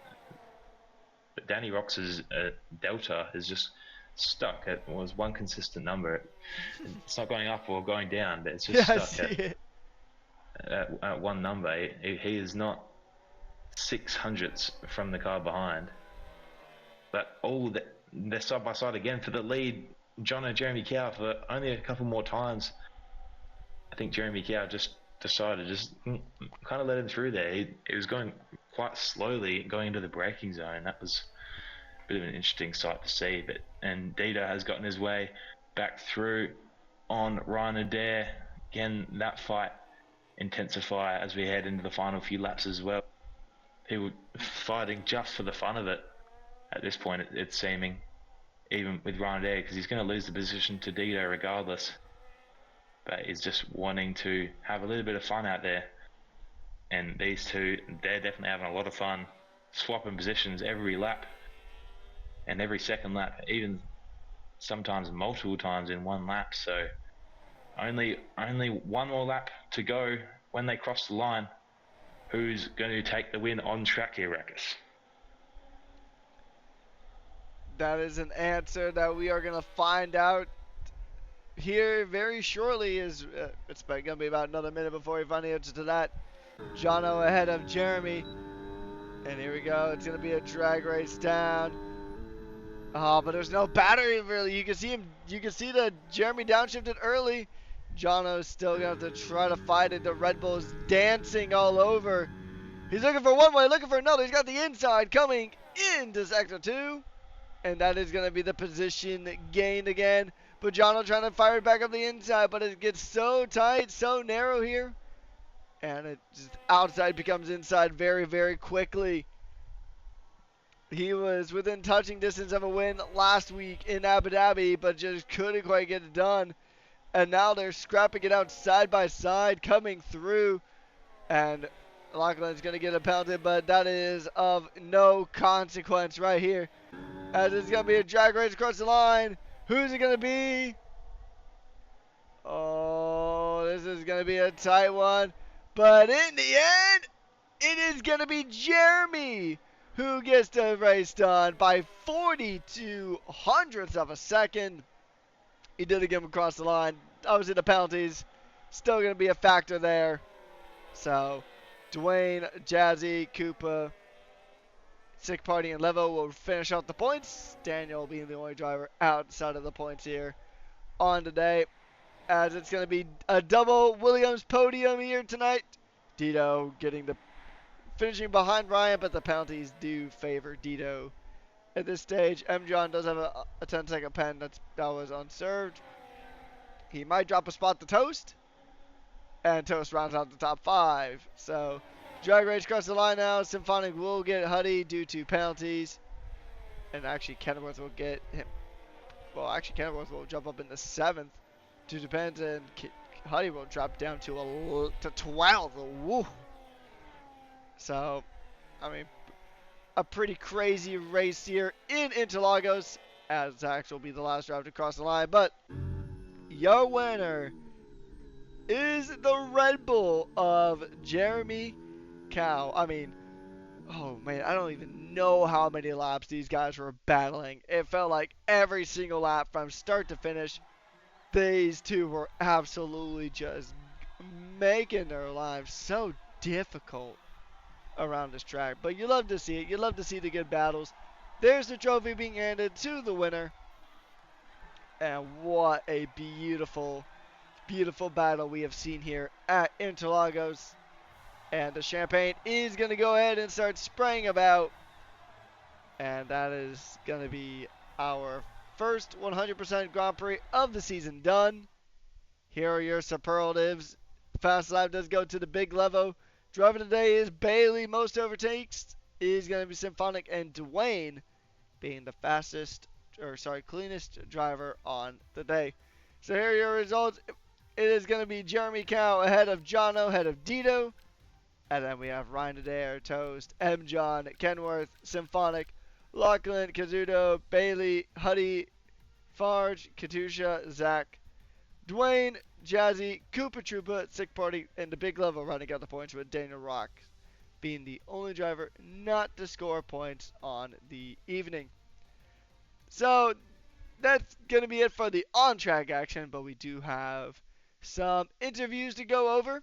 Danny Rox's delta is just stuck at was one consistent number. It's not going up or going down, but it's just Yeah, I stuck see it. at one number. He is not 600ths from the car behind. But they're side by side again for the lead. John and Jeremy Cow for only a couple more times. I think Jeremy Cow just decided just kind of let him through there. He was going quite slowly going into the braking zone. That was a bit of an interesting sight to see. And Dieter has gotten his way back through on Ryan Adair. Again, that fight intensify as we head into the final few laps as well. People fighting just for the fun of it at this point, it's seeming, even with Ryan Adair, because he's going to lose the position to Dieter regardless. But he's just wanting to have a little bit of fun out there. And these two, they're definitely having a lot of fun, swapping positions every lap and every second lap, even sometimes multiple times in one lap. So only one more lap to go when they cross the line. Who's going to take the win on track here, Rackus? That is an answer that we are going to find out here very shortly. It's going to be about another minute before we find the answer to that. Jono ahead of Jeremy. And here we go. It's going to be a drag race down. Oh, but there's no battery really. You can see him. You can see that Jeremy downshifted early. Jono's still going to have to try to fight it. The Red Bull's dancing all over. He's looking for one way, looking for another. He's got the inside coming into Sector 2. And that is going to be the position gained again. But Jono trying to fire it back up the inside. But it gets so tight, so narrow here. And it just outside becomes inside very, very quickly. He was within touching distance of a win last week in Abu Dhabi, but just couldn't quite get it done. And now they're scrapping it out side by side, coming through. And Lachlan's going to get a penalty, but that is of no consequence right here. As it's going to be a drag race across the line. Who's it going to be? Oh, this is going to be a tight one. But in the end, it is going to be Jeremy who gets the race done by 42 hundredths of a second. He did get him across the line. Obviously, the penalties still going to be a factor there. So, Dwayne, Jazzy, Koopa, Sick Party, and Levo will finish out the points. Daniel being the only driver outside of the points here on today. As it's going to be a double Williams podium here tonight. Dito finishing behind Ryan, but the penalties do favor Dito at this stage. M. John does have a 10-second pen that was unserved. He might drop a spot to Toast, and Toast rounds out the top 5. So, drag race across the line now. Symphonic will get Huddy due to penalties, and actually Kenworth will get him. Well, actually Kenworth will jump up in the 7th to depend, and Huddy will drop down to 12. Woo. So, I mean, a pretty crazy race here in Interlagos, as Zax will be the last driver to cross the line. But your winner is the Red Bull of Jeremy Cow. I mean, oh man, I don't even know how many laps these guys were battling. It felt like every single lap from start to finish, these two were absolutely just making their lives so difficult around this track. But you love to see it. You love to see the good battles. There's the trophy being handed to the winner. And what a beautiful, beautiful battle we have seen here at Interlagos. And the champagne is going to go ahead and start spraying about. And that is going to be our first 100% Grand Prix of the season done. Here are your superlatives. Fast lap does go to the big Levo. Driver today is Bailey. Most overtakes is going to be Symphonic, and Dwayne being the cleanest driver on the day. So here are your results. it is going to be Jeremy Cow ahead of Jono, ahead of Dito. And then we have Ryan Adair, Toast, M. John, Kenworth, Symphonic, Lachlan, Kazuto, Bailey, Huddy, Farge, Katusha, Zach, Dwayne, Jazzy, Koopa Troopa, Sick Party, and the big level running out the points with Daniel Rock being the only driver not to score points on the evening. So that's going to be it for the on track action, but we do have some interviews to go over.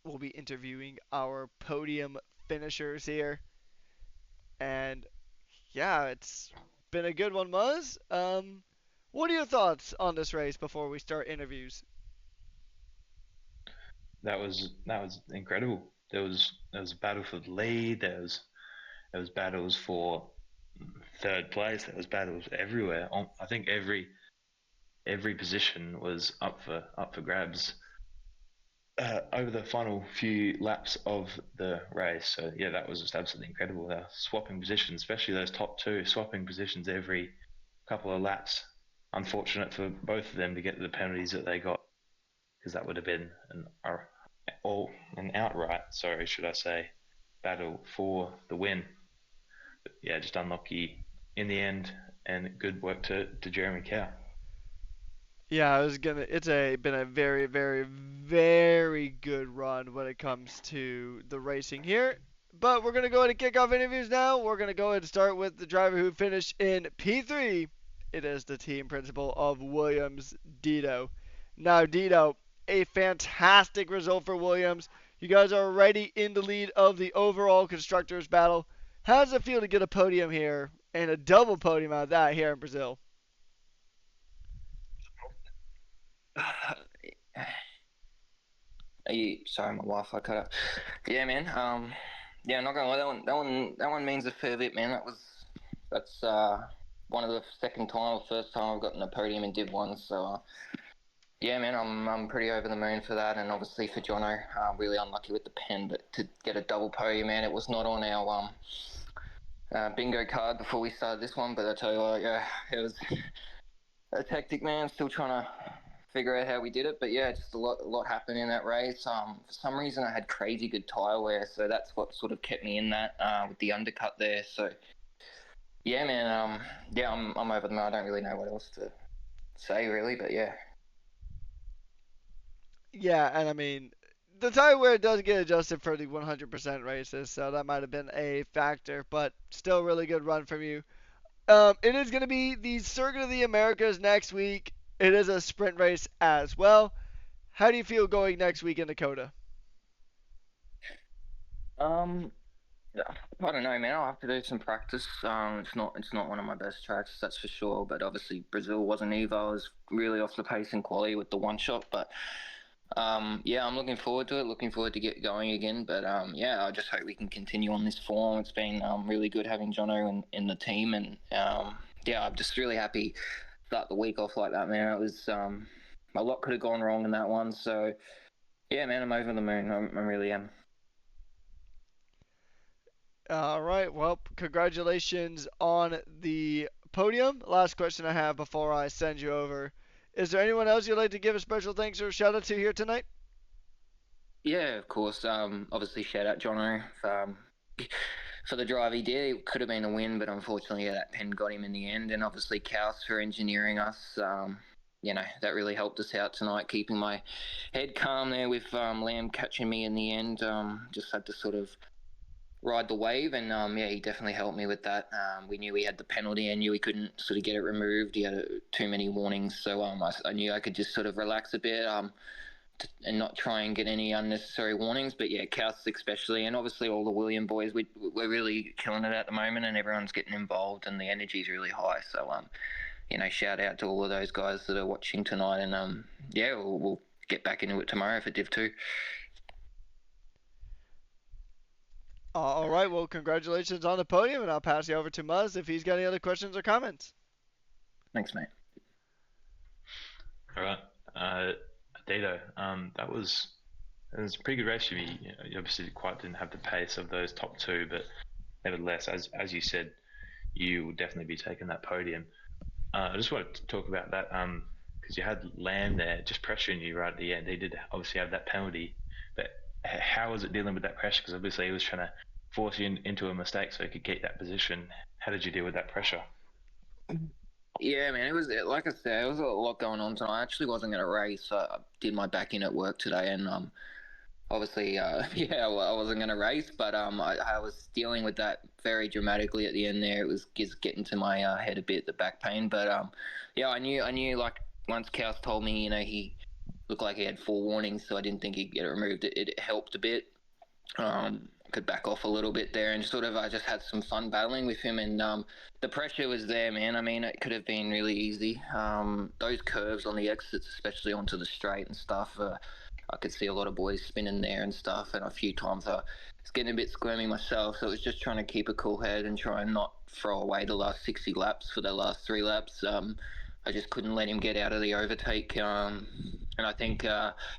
We'll be interviewing our podium finishers here. And yeah, it's been a good one, Muzz. What are your thoughts on this race before we start interviews? That was incredible. There was a battle for the lead. There was battles for third place. There was battles everywhere. I think every position was up for grabs over the final few laps of the race. So yeah, that was just absolutely incredible. They're swapping positions, especially those top two, swapping positions every couple of laps. Unfortunate for both of them to get the penalties that they got, because that would have been an outright, sorry, should I say, battle for the win. But yeah, just unlucky in the end, and good work to Jeremy Cow. Yeah, I was gonna. Been a very, very, very good run when it comes to the racing here. But we're gonna go ahead and kick off interviews now. We're gonna go ahead and start with the driver who finished in P3. It is the team principal of Williams, Dito. Now, Dito, a fantastic result for Williams. You guys are already in the lead of the overall constructors battle. How does it feel to get a podium here and a double podium out of that here in Brazil? Are you sorry, my Wi-Fi cut out. Yeah, man. Yeah, I'm not gonna lie. That one means a fair bit, man. That's one of the second time or first time I've gotten a podium in Div One. So yeah, man, I'm pretty over the moon for that, and obviously for Jono, really unlucky with the pen, but to get a double podium, man, it was not on our bingo card before we started this one. But I tell you what, yeah, it was a hectic, man. Still trying to figure out how we did it. But yeah, just a lot happened in that race. For some reason, I had crazy good tire wear, so that's what sort of kept me in that with the undercut there. So yeah, man. Yeah, I'm over the moon. I don't really know what else to say really, but yeah. Yeah, and I mean, the tire wear does get adjusted for the 100% races, so that might have been a factor, but still really good run from you. It is going to be the Circuit of the Americas next week. It is a sprint race as well. How do you feel going next week in Dakota? Um, I don't know, man. I'll have to do some practice. It's not one of my best tracks, that's for sure. But obviously Brazil wasn't either. I was really off the pace in quality with the one shot, but yeah, I'm looking forward to it. Looking forward to get going again. But yeah, I just hope we can continue on this form. It's been really good having Jono in the team, and yeah, I'm just really happy to start the week off like that, man. It was a lot could have gone wrong in that one. So yeah, man, I'm over the moon. I really am. All right, well, congratulations on the podium. Last question I have before I send you over. Is there anyone else you'd like to give a special thanks or shout out to here tonight? Yeah, of course. Obviously, shout out Jono for the drive he did. It could have been a win, but unfortunately, yeah, that pen got him in the end. And obviously, Kaus for engineering us. That really helped us out tonight, keeping my head calm there with Lamb catching me in the end. Just had to sort of ride the wave, and yeah, he definitely helped me with that. We knew he had the penalty, and knew he couldn't sort of get it removed. He had too many warnings, so I knew I could just sort of relax a bit. And not try and get any unnecessary warnings. But yeah, Kaus especially, and obviously all the William boys, we're really killing it at the moment, and everyone's getting involved, and the energy's really high. So shout out to all of those guys that are watching tonight, and yeah, we'll get back into it tomorrow for Div Two. All right, well, congratulations on the podium, and I'll pass you over to Muzz if he's got any other questions or comments. Thanks, mate. All right, Dito, that was it was a pretty good race for you. You obviously quite didn't have the pace of those top two, but nevertheless, as you said, you will definitely be taking that podium. I just wanted to talk about that, because you had Lamb there just pressuring you right at the end. He did obviously have that penalty, but how was it dealing with that pressure? Because obviously he was trying to force you into a mistake so he could keep that position. How did you deal with that pressure? Yeah, man, it was like I said, there was a lot going on tonight. I actually wasn't going to race. So I did my back in at work today, and obviously, yeah, well, I wasn't going to race, but I was dealing with that very dramatically at the end there. It was just getting to my head a bit, the back pain. But yeah, I knew like once Kaus told me, he looked like he had forewarnings, so I didn't think he'd get it removed. It helped a bit. Could back off a little bit there and sort of I just had some fun battling with him and the pressure was there, man. I mean, it could have been really easy. Those curves on the exits, especially onto the straight and stuff, I could see a lot of boys spinning there and stuff, and a few times I was getting a bit squirmy myself, so it was just trying to keep a cool head and try and not throw away the last 60 laps for the last 3 laps. I just couldn't let him get out of the overtake, and I think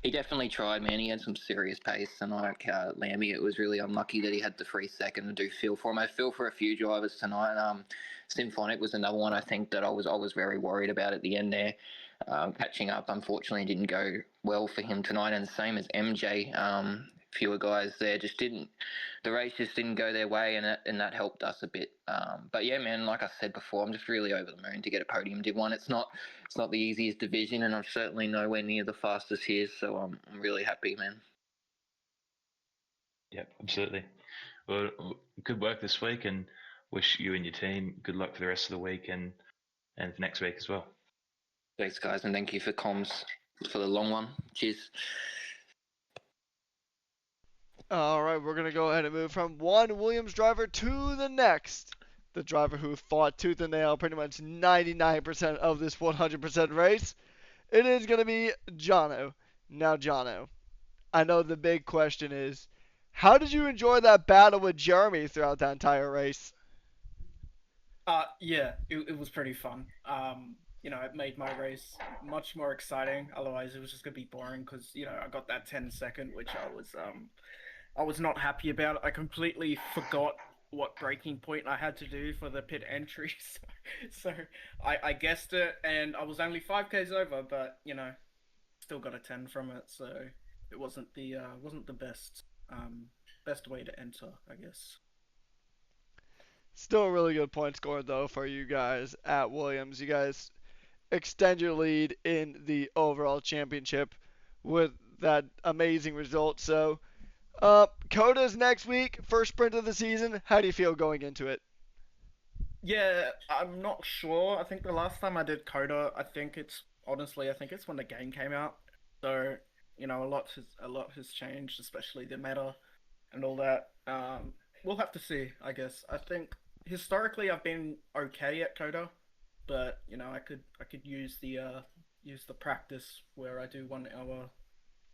he definitely tried, man. He had some serious pace, and like Lammy, it was really unlucky that he had the free second. I do feel for him. I feel for a few drivers tonight. Symphonic was another one I think that I was very worried about at the end there. Catching up, unfortunately, didn't go well for him tonight, and the same as MJ. Fewer guys there just didn't. The race just didn't go their way, and that helped us a bit. But yeah, man, like I said before, I'm just really over the moon to get a podium Div 1. It's not the easiest division, and I'm certainly nowhere near the fastest here, so I'm really happy, man. Yep, absolutely. Well, good work this week, and wish you and your team good luck for the rest of the week and for next week as well. Thanks, guys, and thank you for comms for the long one. Cheers. All right, we're going to go ahead and move from one Williams driver to the next. The driver who fought tooth and nail pretty much 99% of this 100% race. It is going to be Jono. Now, Jono, I know the big question is, how did you enjoy that battle with Jeremy throughout that entire race? Yeah, it was pretty fun. It made my race much more exciting. Otherwise, it was just gonna be boring because I got that 10 second, which I was not happy about. I completely forgot what braking point I had to do for the pit entry, so I guessed it, and I was only 5Ks over, but still got a 10 from it. So it wasn't the best way to enter, I guess. Still a really good point score, though, for you guys at Williams. You guys extend your lead in the overall championship with that amazing result. So, Coda's next week, first sprint of the season. How do you feel going into it? Yeah, I'm not sure. I think the last time I did Coda, I think it's when the game came out. So, a lot has changed, especially the meta and all that. We'll have to see, I guess. I think historically I've been okay at Coda, but I could use the practice where I do 1 hour,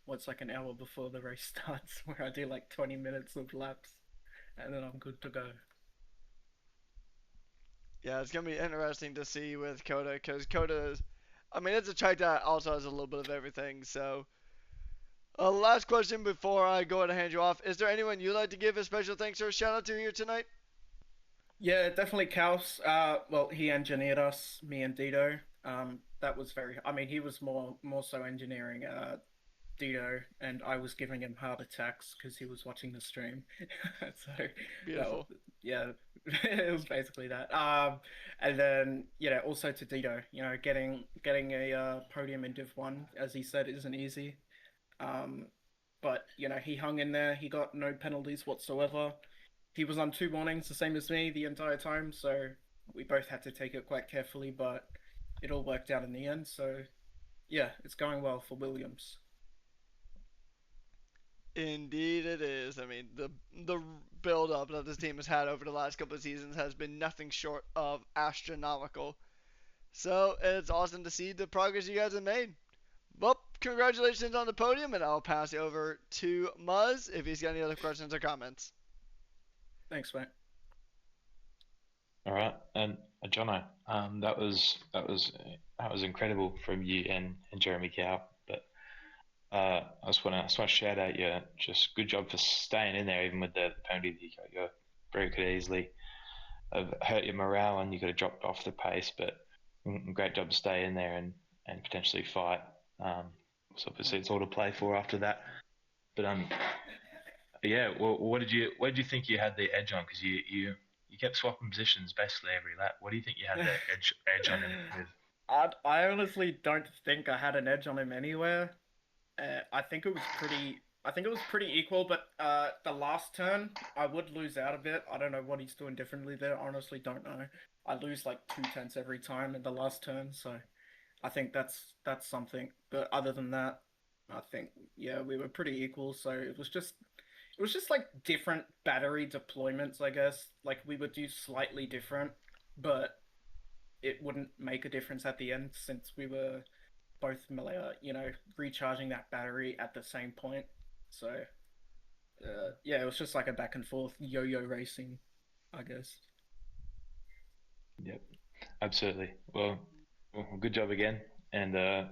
what's like an hour before the race starts, where I do like 20 minutes of laps, and then I'm good to go. Yeah, it's gonna be interesting to see with Coda because Coda is, I mean, it's a track that also has a little bit of everything. So, last question before I go ahead and hand you off: is there anyone you'd like to give a special thanks or a shout out to here tonight? Yeah, definitely Kaus. Well, he engineered us, me and Dito. That was very. I mean, he was more so engineering Dito, and I was giving him heart attacks because he was watching the stream. So, Beautiful. yeah, it was basically that. And then also to Dito, getting a podium in Div 1, as he said, isn't easy. Um, but he hung in there. He got no penalties whatsoever. He was on 2 warnings, the same as me, the entire time. So we both had to take it quite carefully, but it all worked out in the end. So yeah, it's going well for Williams. Indeed, it is. I mean, the build up that this team has had over the last couple of seasons has been nothing short of astronomical. So it's awesome to see the progress you guys have made. Well, congratulations on the podium, and I'll pass it over to Muzz if he's got any other questions or comments. Thanks, mate. All right, and Jono, that was incredible from you and Jeremy Cow. But I just want to shout out you. Just good job for staying in there even with the penalty that you got. Your Brew could easily have hurt your morale and you could have dropped off the pace. But great job to stay in there and potentially fight. So obviously it's all to play for after that. But yeah. Well, what did you think you had the edge on? Because you kept swapping positions basically every lap. What do you think you had the edge on him with? I honestly don't think I had an edge on him anywhere. I think it was pretty. I think it was pretty equal, but the last turn I would lose out a bit. I don't know what he's doing differently there. Honestly, don't know. I lose like 2/10 every time in the last turn, so I think that's something. But other than that, I think yeah, we were pretty equal. So it was just like different battery deployments, I guess. Like we would do slightly different, but it wouldn't make a difference at the end since we were both recharging that battery at the same point. So yeah, it was just like a back and forth yo-yo racing, I guess. Yep, absolutely. Well, good job again, and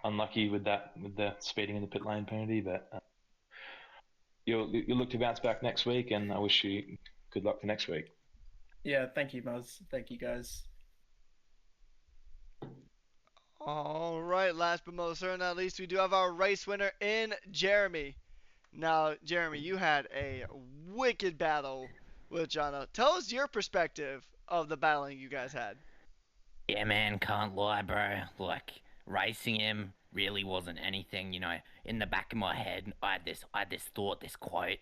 unlucky with the speeding in the pit lane penalty, but you'll look to bounce back next week, and I wish you good luck for next week. Yeah, thank you, Muzz. Thank you, guys. All right, last but most certainly not least, we do have our race winner in Jeremy. Now, Jeremy, you had a wicked battle with Jono. Tell us your perspective of the battling you guys had. Yeah, man, can't lie, bro. Like, racing him really wasn't anything, In the back of my head, I had this thought, this quote.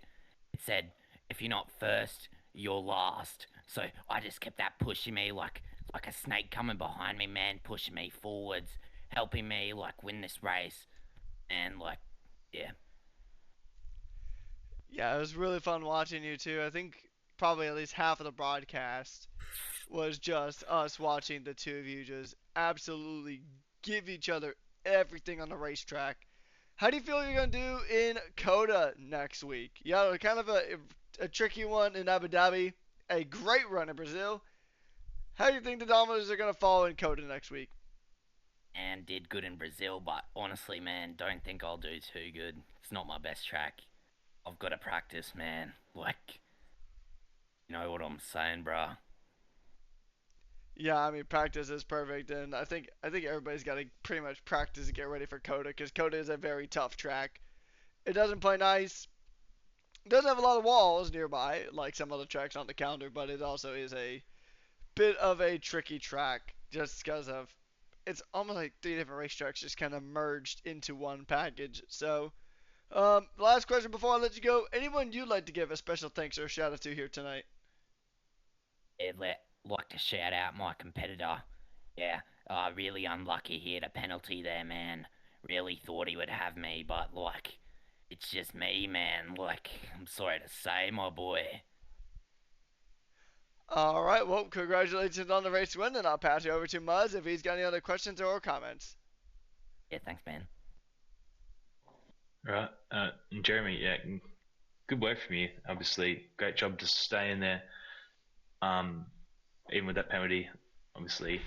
It said, if you're not first, you're last. So I just kept that pushing me like a snake coming behind me, man, pushing me forwards, helping me, like, win this race. And, like, yeah. Yeah, it was really fun watching you two. I think probably at least half of the broadcast was just us watching the two of you just absolutely give each other everything on the racetrack. How do you feel you're going to do in Coda next week? Yeah, kind of a tricky one in Abu Dhabi, a great run in Brazil. How do you think the dominoes are going to fall in Coda next week? And did good in Brazil, but honestly, man, don't think I'll do too good. It's not my best track. I've got to practice, man. Like, you know what I'm saying, bruh? Yeah, I mean practice is perfect, and I think everybody's got to pretty much practice to get ready for Coda because Coda is a very tough track. It doesn't play nice. It doesn't have a lot of walls nearby like some other tracks on the calendar, but it also is a bit of a tricky track just because of it's almost like three different racetracks just kind of merged into one package. So, last question before I let you go. Anyone you'd like to give a special thanks or shout out to here tonight? I'd like to shout out my competitor. Yeah, really unlucky he had a penalty there, man. Really thought he would have me, but like, it's just me, man. Like, I'm sorry to say, my boy. All right, well, congratulations on the race win, and I'll pass you over to Muzz if he's got any other questions or comments. Yeah, thanks, man. Right, and Jeremy, yeah, good work from you. Obviously, great job to stay in there. Um, Even with that penalty, obviously,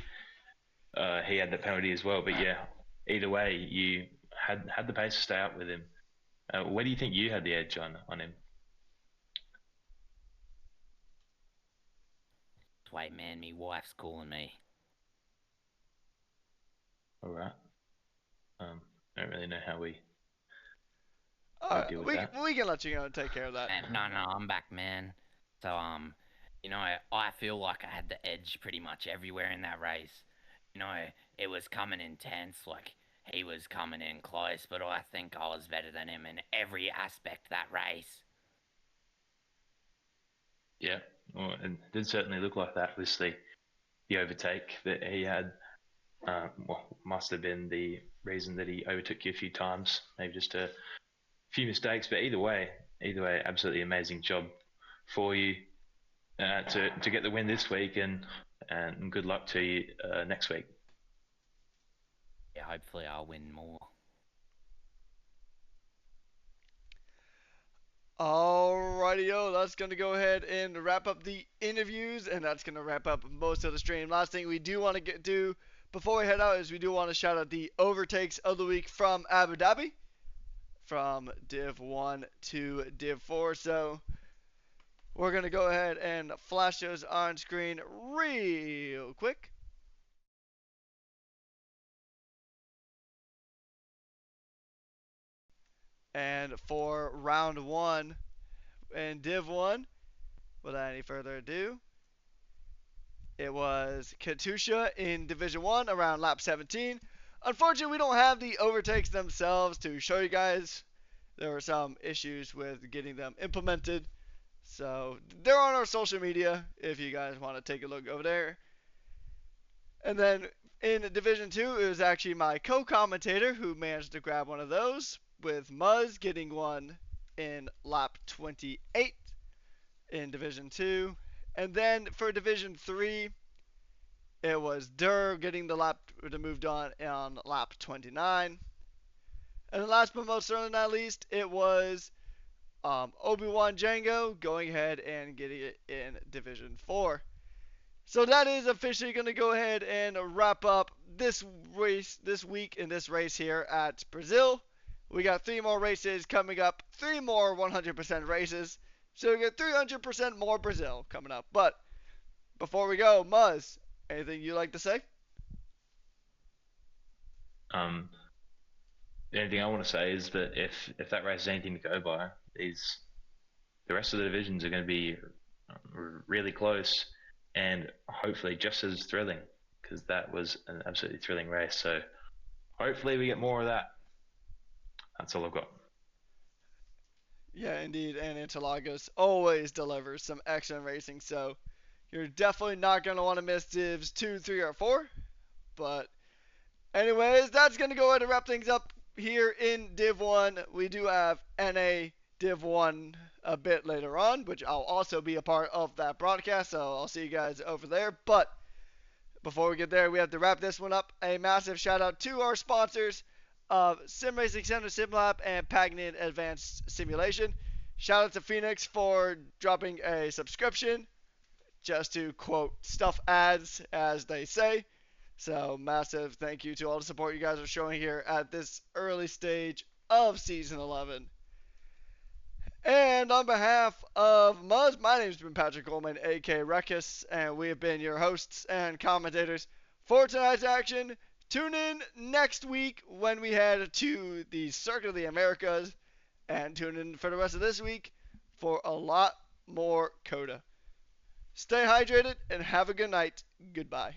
he had that penalty as well. But yeah, either way, you had the pace to stay up with him. Where do you think you had the edge on him? Wait, man, me wife's calling me. All right. I don't really know how we All right, deal with we that. we can let you go and take care of that. No, I'm back, man. So, I feel like I had the edge pretty much everywhere in that race. It was coming intense, like he was coming in close, but I think I was better than him in every aspect that race. Yeah, well, it did certainly look like that. Obviously, the overtake that he had, must have been the reason that he overtook you a few times. Maybe just a few mistakes, but either way, absolutely amazing job for you to get the win this week, and good luck to you next week. Yeah, hopefully I'll win more. Alrighty, that's gonna go ahead and wrap up the interviews, and that's gonna wrap up most of the stream. Last thing we do want to do before we head out is we do want to shout out the overtakes of the week from Abu Dhabi, from Div 1 to Div 4. So we're gonna go ahead and flash those on screen real quick. And for round 1 in Div 1, without any further ado, it was Katusha in Division 1 around lap 17. Unfortunately, we don't have the overtakes themselves to show you guys. There were some issues with getting them implemented. So they're on our social media if you guys want to take a look over there. And then in Division 2, it was actually my co-commentator who managed to grab one of those, with Muzz getting one in lap 28 in Division 2. And then for Division 3, it was Durr getting the moved on lap 29. And last but most certainly not least, it was Obi-Wan Django going ahead and getting it in Division 4. So that is officially going to go ahead and wrap up this race, this week in this race here at Brazil. We got 3 more races coming up, 3 more 100% races. So we get 300% more Brazil coming up. But before we go, Muzz, anything you'd like to say? The only thing I want to say is that if that race is anything to go by, is the rest of the divisions are going to be really close and hopefully just as thrilling, because that was an absolutely thrilling race. So hopefully we get more of that. That's all I've got. Yeah, indeed, and Interlagos always delivers some excellent racing, so you're definitely not going to want to miss Divs 2, 3, or 4. But anyways, that's going to go ahead and wrap things up here in Div 1. We do have NA Div 1 a bit later on, which I'll also be a part of that broadcast, so I'll see you guys over there. But before we get there, we have to wrap this one up. A massive shout out to our sponsors of Sim Racing Center, SimLab, and Pagnan Advanced Simulation. Shout out to Phoenix for dropping a subscription, just to quote stuff ads, as they say. So massive thank you to all the support you guys are showing here at this early stage of Season 11. And on behalf of Muzz, my name's been Patrick Coleman, aka Ruckus, and we have been your hosts and commentators for tonight's action. Tune in next week when we head to the Circuit of the Americas, and tune in for the rest of this week for a lot more COTA. Stay hydrated and have a good night. Goodbye.